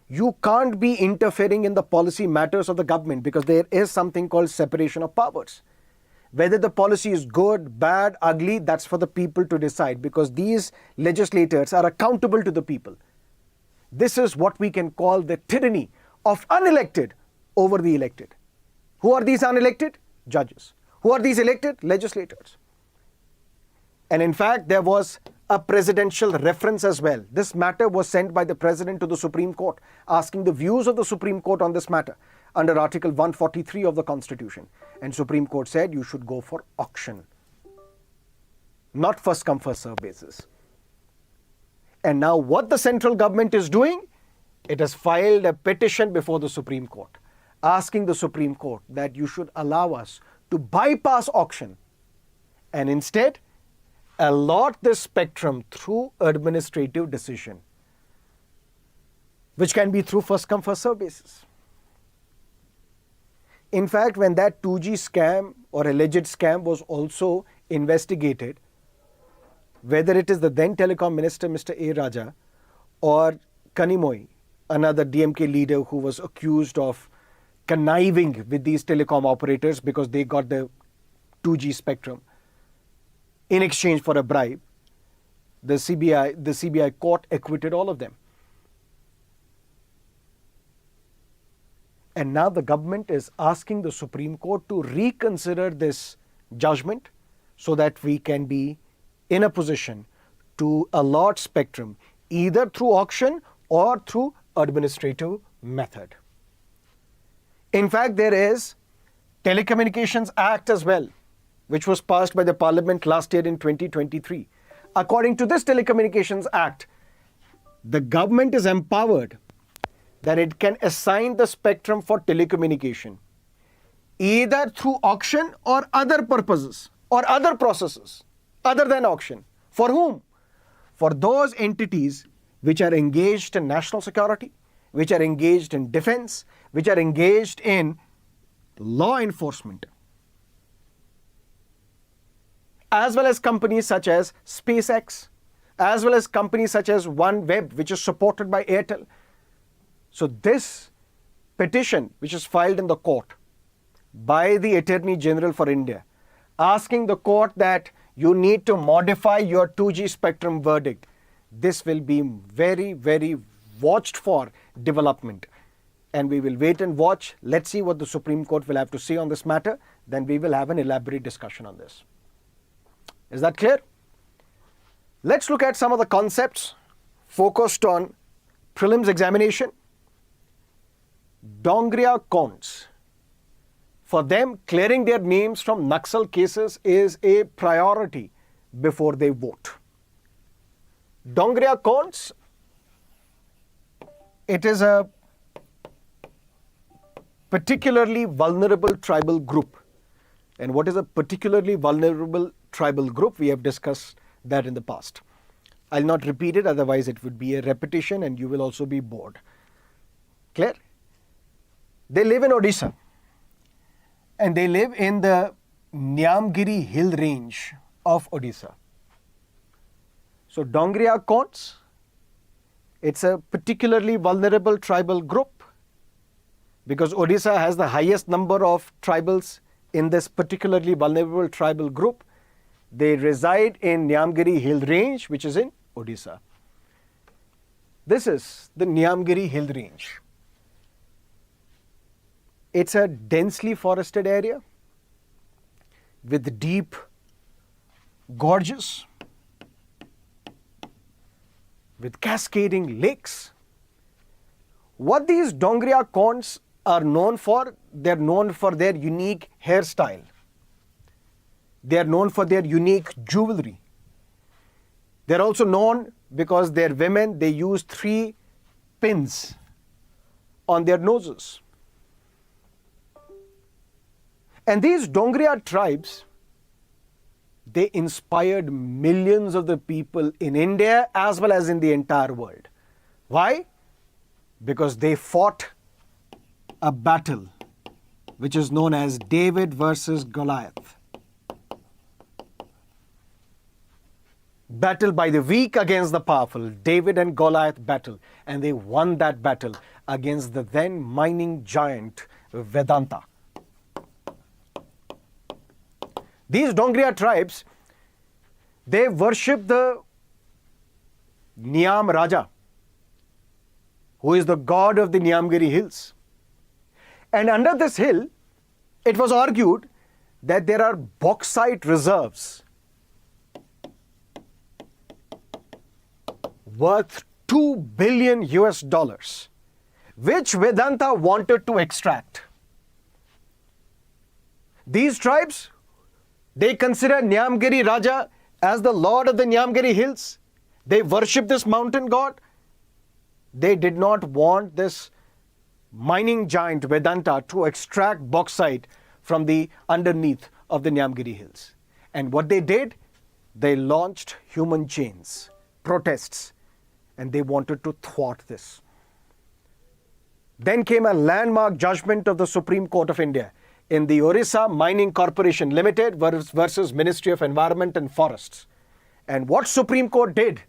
You can't be interfering in the policy matters of the government because there is something called separation of powers. Whether the policy is good, bad, ugly, that's for the people to decide because these legislators are accountable to the people. This is what we can call the tyranny of unelected over the elected. Who are these unelected? Judges. Who are these elected? Legislators. And in fact, there was a presidential reference as well. This matter was sent by the president to the Supreme Court, asking the views of the Supreme Court on this matter under Article 143 of the Constitution. And Supreme Court said you should go for auction, not first come first serve basis. And now what the central government is doing, it has filed a petition before the Supreme Court, asking the Supreme Court that you should allow us to bypass auction and instead allot this spectrum through administrative decision, which can be through first come first serve basis. In fact, when that 2G scam or alleged scam was also investigated, whether it is the then telecom minister Mr. A. Raja or Kanimoy, another DMK leader who was accused of conniving with these telecom operators because they got the 2G spectrum in exchange for a bribe, the CBI court acquitted all of them. And now the government is asking the Supreme Court to reconsider this judgment so that we can be in a position to allot spectrum either through auction or through administrative method. In fact, there is Telecommunications Act as well, which was passed by the Parliament last year in 2023. According to this Telecommunications Act, the government is empowered that it can assign the spectrum for telecommunication either through auction or other purposes or other processes other than auction. For whom? For those entities which are engaged in national security, which are engaged in defense, which are engaged in law enforcement, as well as companies such as SpaceX, as well as companies such as OneWeb, which is supported by Airtel. So this petition, which is filed in the court by the Attorney General for India, asking the court that you need to modify your 2G spectrum verdict, this will be very, very watched for development. And we will wait and watch. Let's see what the Supreme Court will have to say on this matter. Then we will have an elaborate discussion on this. Is that clear? Let's look at some of the concepts focused on prelims examination. Dongria Kondhs. For them, clearing their names from Naxal cases is a priority before they vote. Dongria Kondhs, it is a particularly vulnerable tribal group. And what is a particularly vulnerable tribal group? We have discussed that in the past. I'll not repeat it, otherwise it would be a repetition and you will also be bored. Clear? They live in Odisha and they live in the Nyamgiri hill range of Odisha. So Dongria Kondhs, it's a particularly vulnerable tribal group because Odisha has the highest number of tribals in this particularly vulnerable tribal group. They reside in Nyamgiri hill range, which is in Odisha. This is the Nyamgiri hill range. It's a densely forested area with deep gorges, with cascading lakes. What these Dongria Kondhs are known for their unique hairstyle. They are known for their unique jewelry. They're also known because they're women, they use 3 pins on their noses. And these Dongria tribes, they inspired millions of the people in India as well as in the entire world. Why? Because they fought a battle which is known as David versus Goliath. Battle by the weak against the powerful. David and Goliath battle. And they won that battle against the then mining giant Vedanta. These Dongria tribes, they worship the Niam Raja, who is the god of the Niamgiri hills. And under this hill, it was argued that there are bauxite reserves worth $2 billion, which Vedanta wanted to extract. These tribes, they consider Niamgiri Raja as the lord of the Niamgiri hills. They worship this mountain god. They did not want this mining giant Vedanta to extract bauxite from the underneath of the Niamgiri hills. And what they did, they launched human chains, protests, and they wanted to thwart this. Then came a landmark judgment of the Supreme Court of India in the Orissa Mining Corporation Limited versus Ministry of Environment and Forests. And what Supreme Court did,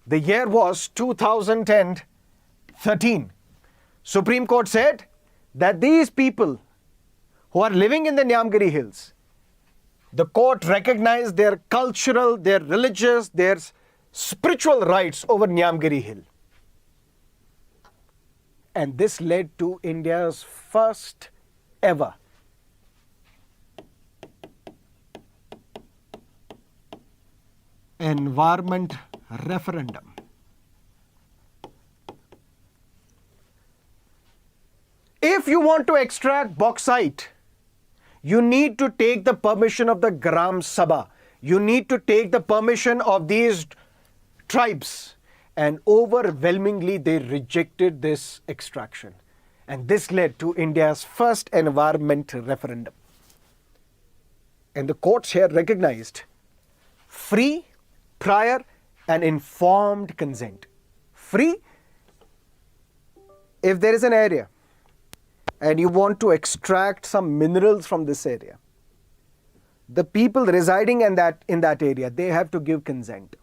the year was 2013. Supreme Court said that these people who are living in the Niamgiri hills, the court recognized their cultural, their religious, their spiritual rights over Niamgiri hill. And this led to India's first ever environment referendum. If you want to extract bauxite, you need to take the permission of the Gram Sabha. You need to take the permission of these tribes. And overwhelmingly, they rejected this extraction. And this led to India's first environment referendum. And the courts here recognized free, prior, and informed consent. Free, if there is an area and you want to extract some minerals from this area, the people residing in that area, they have to give consent.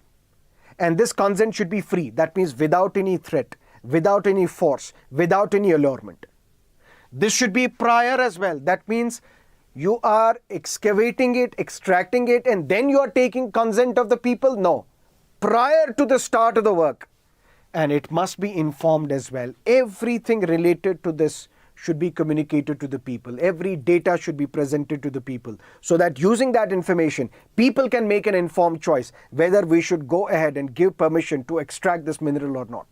And this consent should be free. That means without any threat, without any force, without any allurement. This should be prior as well. That means you are excavating it, extracting it, and then you are taking consent of the people. No. Prior to the start of the work. And it must be informed as well. Everything related to this should be communicated to the people. Every data should be presented to the people so that using that information, people can make an informed choice whether we should go ahead and give permission to extract this mineral or not.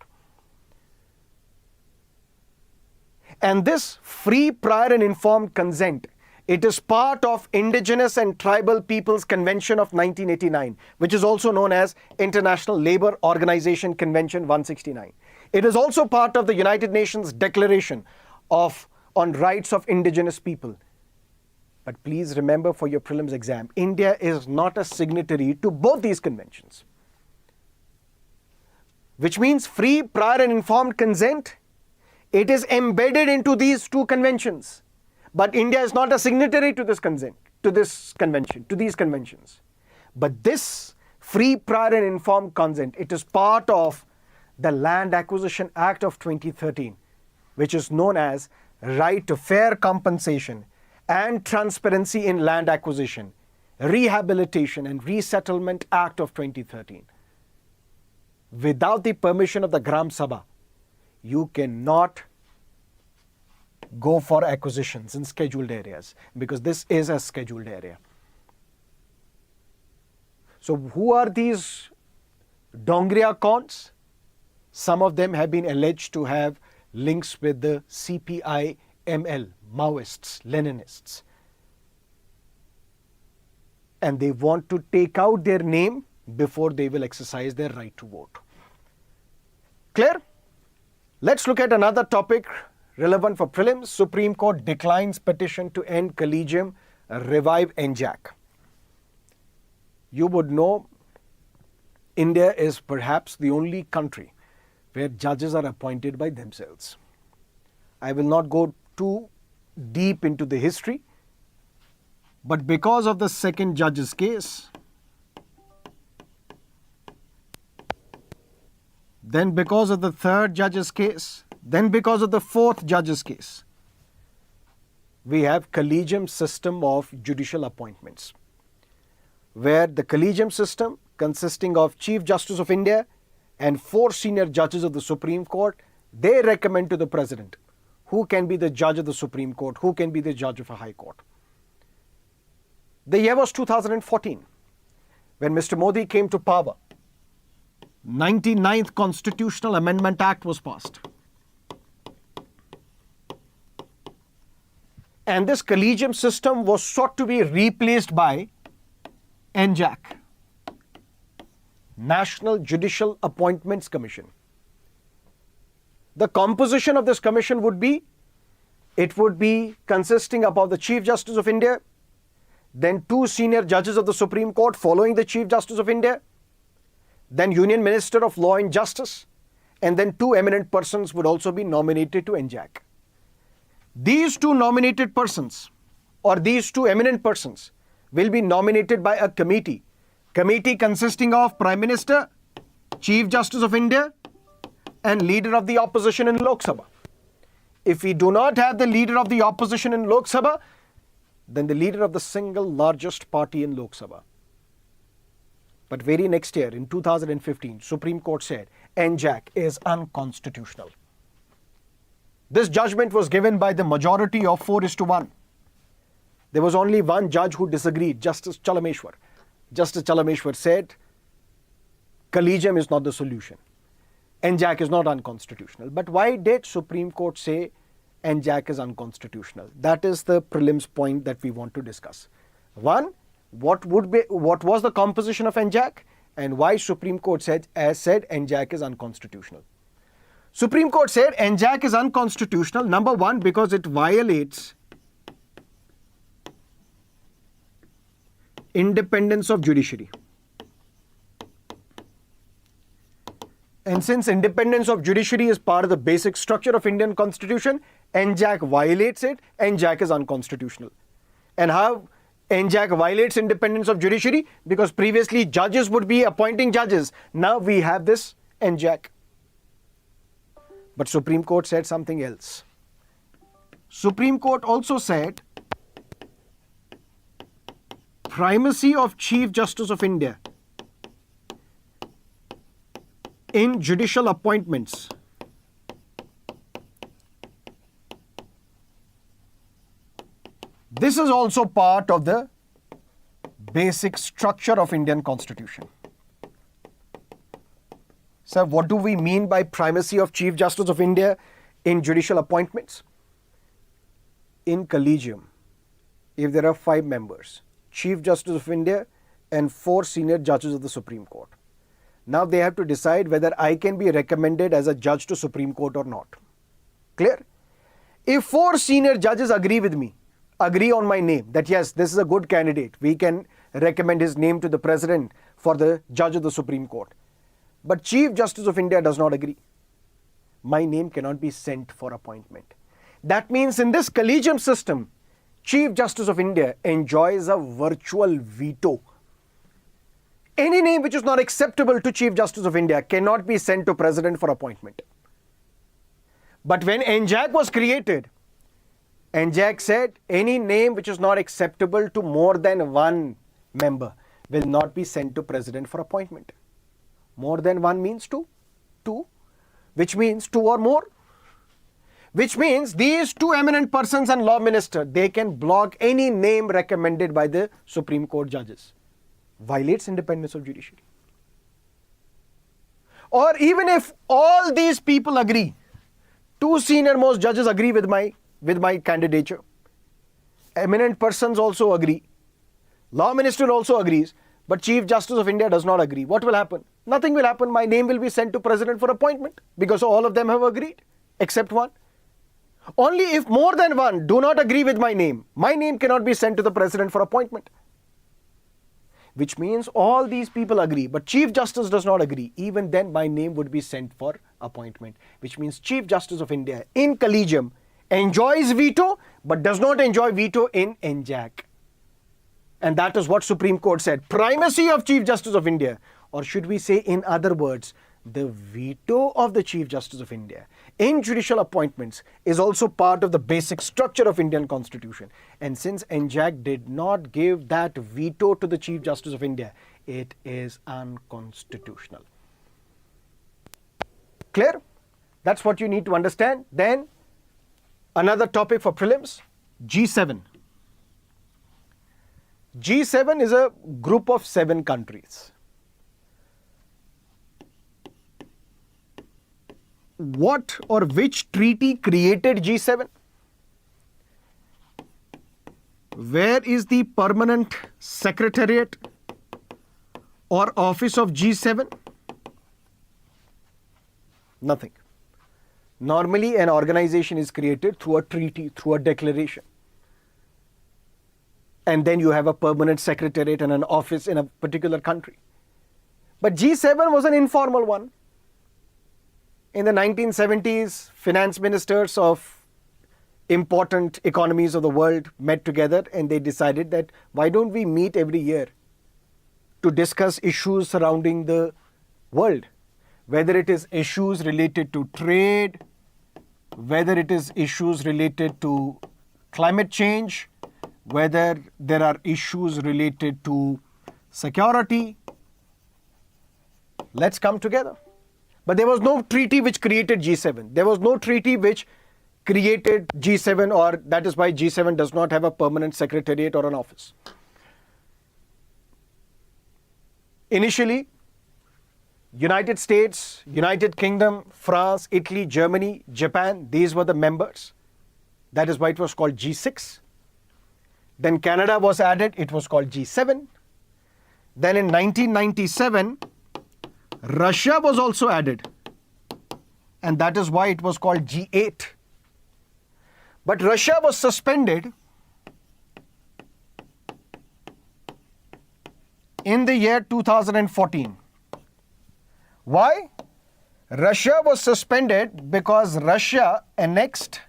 And this free, prior and informed consent, it is part of Indigenous and Tribal Peoples Convention of 1989, which is also known as International Labour Organization Convention 169. It is also part of the United Nations Declaration on Rights of Indigenous People. But please remember for your prelims exam, India is not a signatory to both these conventions. Which means free, prior and informed consent, it is embedded into these two conventions. But India is not a signatory to these conventions. But this free, prior and informed consent, it is part of the Land Acquisition Act of 2013, which is known as Right to Fair Compensation and Transparency in Land Acquisition, Rehabilitation and Resettlement Act of 2013. Without the permission of the Gram Sabha, you cannot go for acquisitions in scheduled areas because this is a scheduled area. So who are these Dongria Kondhs? Some of them have been alleged to have links with the CPI-ML, Maoists, Leninists. And they want to take out their name before they will exercise their right to vote. Clear? Let's look at another topic relevant for prelims. Supreme Court declines petition to end Collegium, revive NJAC. You would know India is perhaps the only country where judges are appointed by themselves. I will not go too deep into the history, but because of the second judge's case, then because of the third judge's case, then because of the fourth judge's case, we have Collegium system of judicial appointments, where the Collegium system consisting of Chief Justice of India and 4 senior judges of the Supreme Court, they recommend to the President who can be the judge of the Supreme Court, who can be the judge of a High Court. The year was 2014, when Mr. Modi came to power. 99th Constitutional Amendment Act was passed. And this Collegium system was sought to be replaced by NJAC, National Judicial Appointments Commission. The composition of this commission would be, it would be consisting of the Chief Justice of India, then 2 senior judges of the Supreme Court following the Chief Justice of India, then Union Minister of Law and Justice, and then 2 eminent persons would also be nominated to NJAC. These 2 nominated persons, or these 2 eminent persons, will be nominated by a committee consisting of Prime Minister, Chief Justice of India, and Leader of the Opposition in Lok Sabha. If we do not have the Leader of the Opposition in Lok Sabha, then the Leader of the single largest party in Lok Sabha. But very next year, in 2015, Supreme Court said NJAC is unconstitutional. This judgment was given by the majority of 4:1. There was only one judge who disagreed, Justice Chalameshwar. Justice Chalameshwar said, Collegium is not the solution. NJAC is not unconstitutional. But why did Supreme Court say NJAC is unconstitutional? That is the prelims point that we want to discuss. One, what was the composition of NJAC, and why Supreme Court said NJAC is unconstitutional. Supreme Court said NJAC is unconstitutional, number 1, because it violates independence of judiciary. And since independence of judiciary is part of the basic structure of Indian Constitution, NJAC violates it, NJAC is unconstitutional. And how NJAC violates independence of judiciary? Because previously judges would be appointing judges. Now we have this NJAC. But Supreme Court said something else. Supreme Court also said primacy of Chief Justice of India in judicial appointments this is also part of the basic structure of Indian Constitution. Sir, what do we mean by primacy of Chief Justice of India in judicial appointments? In Collegium, if there are 5 members, Chief Justice of India and 4 senior judges of the Supreme Court. Now they have to decide whether I can be recommended as a judge to Supreme Court or not. Clear? If 4 senior judges agree with me, agree on my name, that yes, this is a good candidate, we can recommend his name to the President for the judge of the Supreme Court. But Chief Justice of India does not agree, my name cannot be sent for appointment. That means in this Collegium system, Chief Justice of India enjoys a virtual veto. Any name which is not acceptable to Chief Justice of India cannot be sent to President for appointment. But when NJAC was created, NJAC said any name which is not acceptable to more than 1 member will not be sent to President for appointment. More than 1 means 2, which means 2 or more. Which means these 2 eminent persons and law minister, they can block any name recommended by the Supreme Court judges. Violates independence of judiciary. Or even if all these people agree Two senior most judges agree with my candidature. Eminent persons also agree. Law Minister also agrees. But Chief Justice of India does not agree. What will happen? Nothing will happen. My name will be sent to President for appointment because all of them have agreed, except one. Only if more than one do not agree with my name cannot be sent to the President for appointment. Which means all these people agree, but Chief Justice does not agree. Even then, my name would be sent for appointment. Which means Chief Justice of India in Collegium enjoys veto, but does not enjoy veto in NJAC. And that is what Supreme Court said. Primacy of Chief Justice of India. Or should we say in other words, the veto of the Chief Justice of India in judicial appointments is also part of the basic structure of Indian Constitution. And since NJAC did not give that veto to the Chief Justice of India, it is unconstitutional. Clear? That's what you need to understand. Then, another topic for prelims, G7. G7 is a group of 7 countries. What or which treaty created G7? Where is the permanent secretariat or office of G7? Nothing. Normally, an organization is created through a treaty, through a declaration. And then you have a permanent secretariat and an office in a particular country. But G7 was an informal one. In the 1970s, finance ministers of important economies of the world met together and they decided that why don't we meet every year to discuss issues surrounding the world, whether it is issues related to trade, whether it is issues related to climate change, whether there are issues related to security. Let's come together. But there was no treaty which created G7. There was no treaty which created G7, or that is why G7 does not have a permanent secretariat or an office. Initially, United States, United Kingdom, France, Italy, Germany, Japan, these were the members. That is why it was called G6. Then Canada was added, it was called G7. Then in 1997, Russia was also added. And that is why it was called G8. But Russia was suspended in the year 2014. Why? Russia was suspended because Russia annexed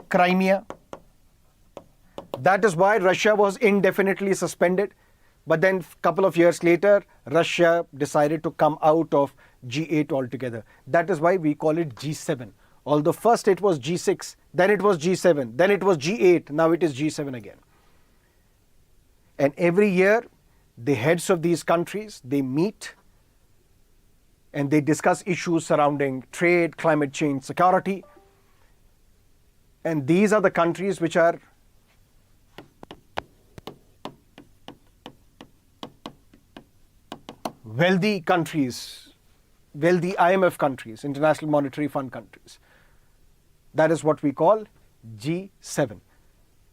Crimea. That is why Russia was indefinitely suspended. But then a couple of years later, Russia decided to come out of G8 altogether. That is why we call it G7. Although first it was G6, then it was G7, then it was G8, now it is G7 again. And every year, the heads of these countries, they meet and they discuss issues surrounding trade, climate change, security. And these are the countries which are wealthy countries, wealthy IMF countries, International Monetary Fund countries. That is what we call G7.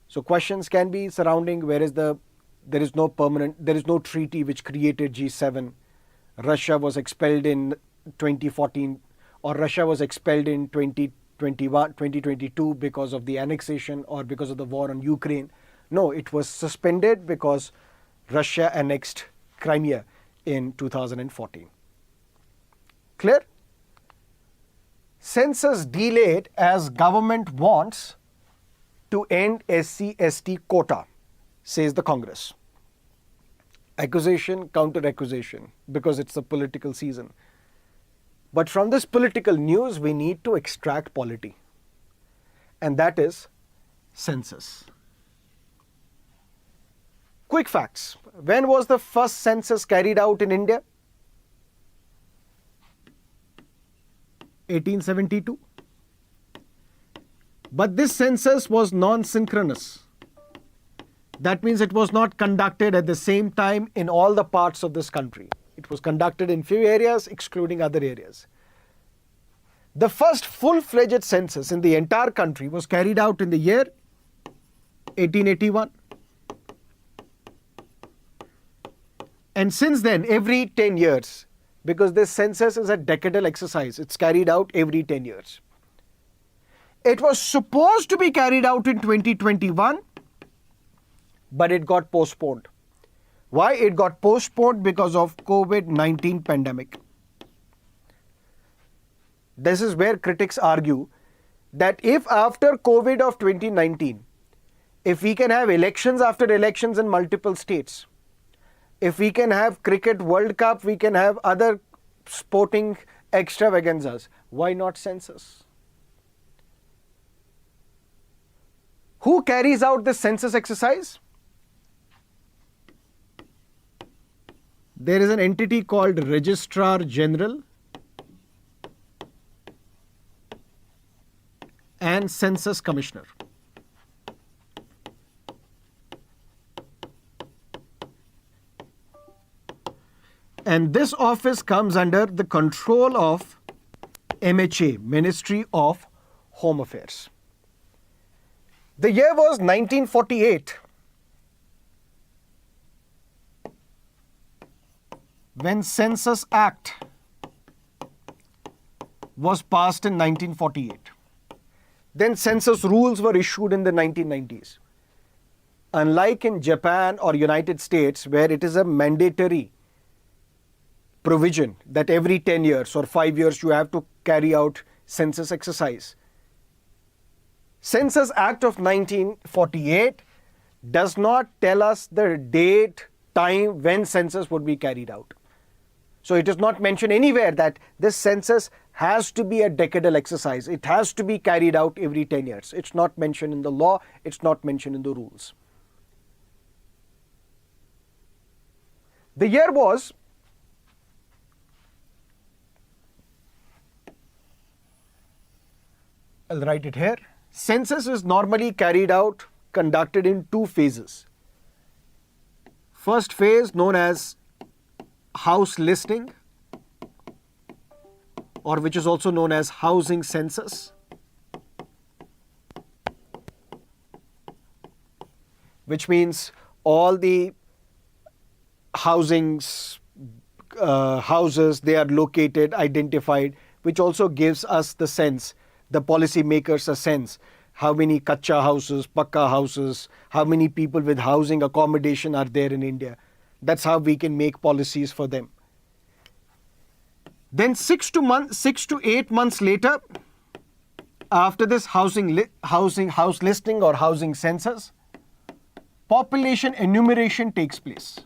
So questions can be surrounding there is no treaty which created G7. Russia was expelled in 2014 or Russia was expelled in 2022 because of the annexation or because of the war on Ukraine. No, it was suspended because Russia annexed Crimea in 2014. Clear? Census delayed as government wants to end SC/ST quota, says the Congress. Accusation, counter-accusation, because it's a political season. But from this political news, we need to extract polity. And that is census. Quick facts. When was the first census carried out in India? 1872. But this census was non-synchronous. That means it was not conducted at the same time in all the parts of this country. It was conducted in few areas, excluding other areas. The first full-fledged census in the entire country was carried out in the year 1881. And since then, every 10 years, because this census is a decadal exercise, it's carried out every 10 years. It was supposed to be carried out in 2021, but it got postponed. Why it got postponed? Because of COVID-19 pandemic. This is where critics argue that if after COVID of 2019, if we can have elections after elections in multiple states, if we can have Cricket World Cup, we can have other sporting extravaganzas, why not census? Who carries out this census exercise? There is an entity called Registrar General and Census Commissioner. And this office comes under the control of MHA, Ministry of Home Affairs. The year was 1948 when Census Act was passed in 1948. Then census rules were issued in the 1990s. Unlike in Japan or United States, where it is a mandatory provision that every 10 years or 5 years you have to carry out census exercise. Census Act of 1948 does not tell us the date, time when census would be carried out. So it is not mentioned anywhere that this census has to be a decadal exercise. It has to be carried out every 10 years. It's not mentioned in the law. It's not mentioned in the rules. The year was I'll write it here. Census is normally conducted in two phases. First phase known as house listing, or which is also known as housing census, which means all the houses, they are located, identified, which also gives us the sense, the policy makers a sense, how many kacha houses, pakka houses, how many people with housing accommodation are there in India. That's how we can make policies for them. Then 6 to 8 months later, after this house listing or housing census, population enumeration takes place.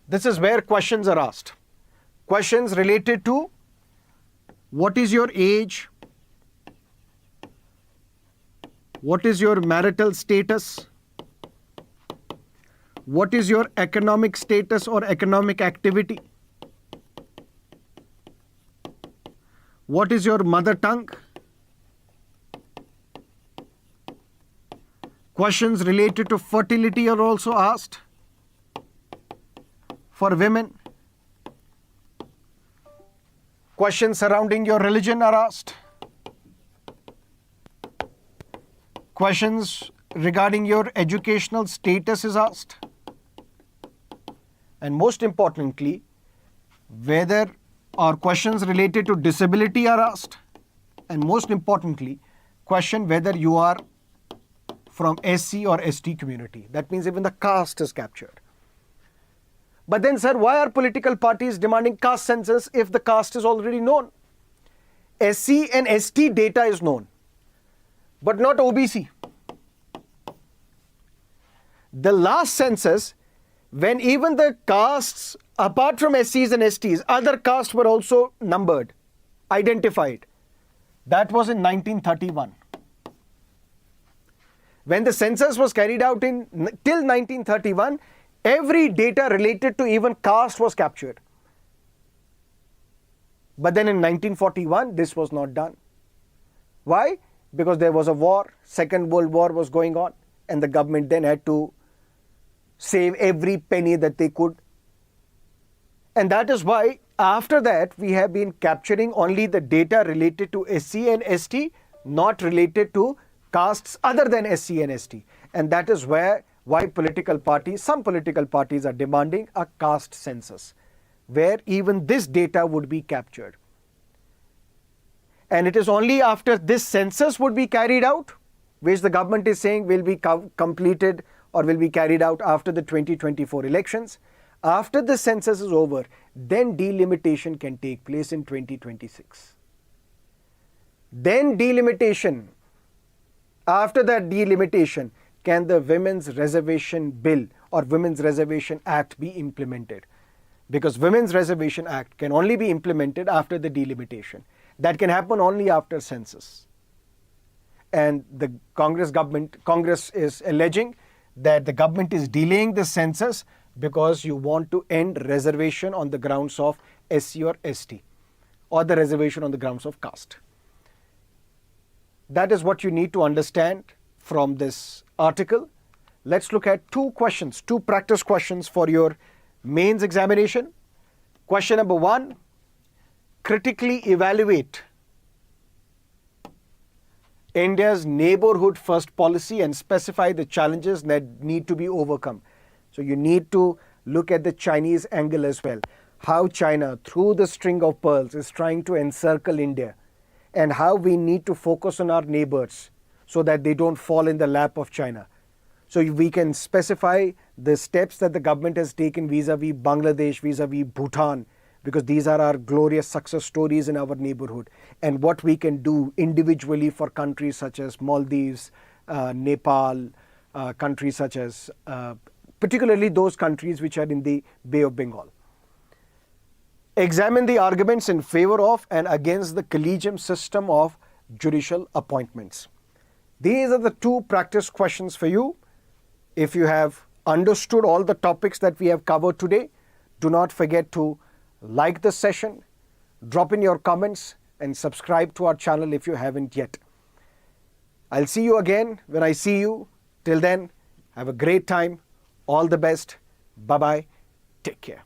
This is where questions are asked. Questions related to what is your age, what is your marital status, what is your economic status or economic activity, what is your mother tongue, questions related to fertility are also asked for women. Questions surrounding your religion are asked. Questions regarding your educational status is asked. And most importantly, questions related to disability are asked. And most importantly, question whether you are from SC or ST community. That means even the caste is captured. But then, sir, why are political parties demanding caste census if the caste is already known? SC and ST data is known, but not OBC. The last census, when even the castes, apart from SCs and STs, other castes were also numbered, identified. That was in 1931. When the census was carried out till 1931, every data related to even caste was captured. But then in 1941, this was not done. Why? Because there was a war, Second World War was going on, and the government then had to save every penny that they could. And that is why after that we have been capturing only the data related to SC and ST, not related to castes other than SC and ST. And that is why some political parties are demanding a caste census, where even this data would be captured. And it is only after this census would be carried out, which the government is saying will be completed or will be carried out after the 2024 elections. After the census is over, then delimitation can take place in 2026. Then delimitation, after that delimitation, can the Women's Reservation Bill or Women's Reservation Act be implemented? Because Women's Reservation Act can only be implemented after the delimitation. That can happen only after census. And the Congress is alleging that the government is delaying the census because you want to end reservation on the grounds of SC or ST, or the reservation on the grounds of caste. That is what you need to understand from this article. Let's look at two practice questions for your mains examination. Question number 1, critically evaluate India's neighborhood first policy and specify the challenges that need to be overcome. So you need to look at the Chinese angle as well. How China, through the string of pearls, is trying to encircle India, and how we need to focus on our neighbors so that they don't fall in the lap of China. So we can specify the steps that the government has taken vis-a-vis Bangladesh, vis-a-vis Bhutan, because these are our glorious success stories in our neighborhood, and what we can do individually for countries such as Maldives, Nepal, countries such as, particularly those countries which are in the Bay of Bengal. Examine the arguments in favor of and against the Collegium system of judicial appointments. These are the two practice questions for you. If you have understood all the topics that we have covered today, do not forget to like this session, drop in your comments, and subscribe to our channel if you haven't yet. I'll see you again when I see you. Till then, have a great time. All the best. Bye-bye. Take care.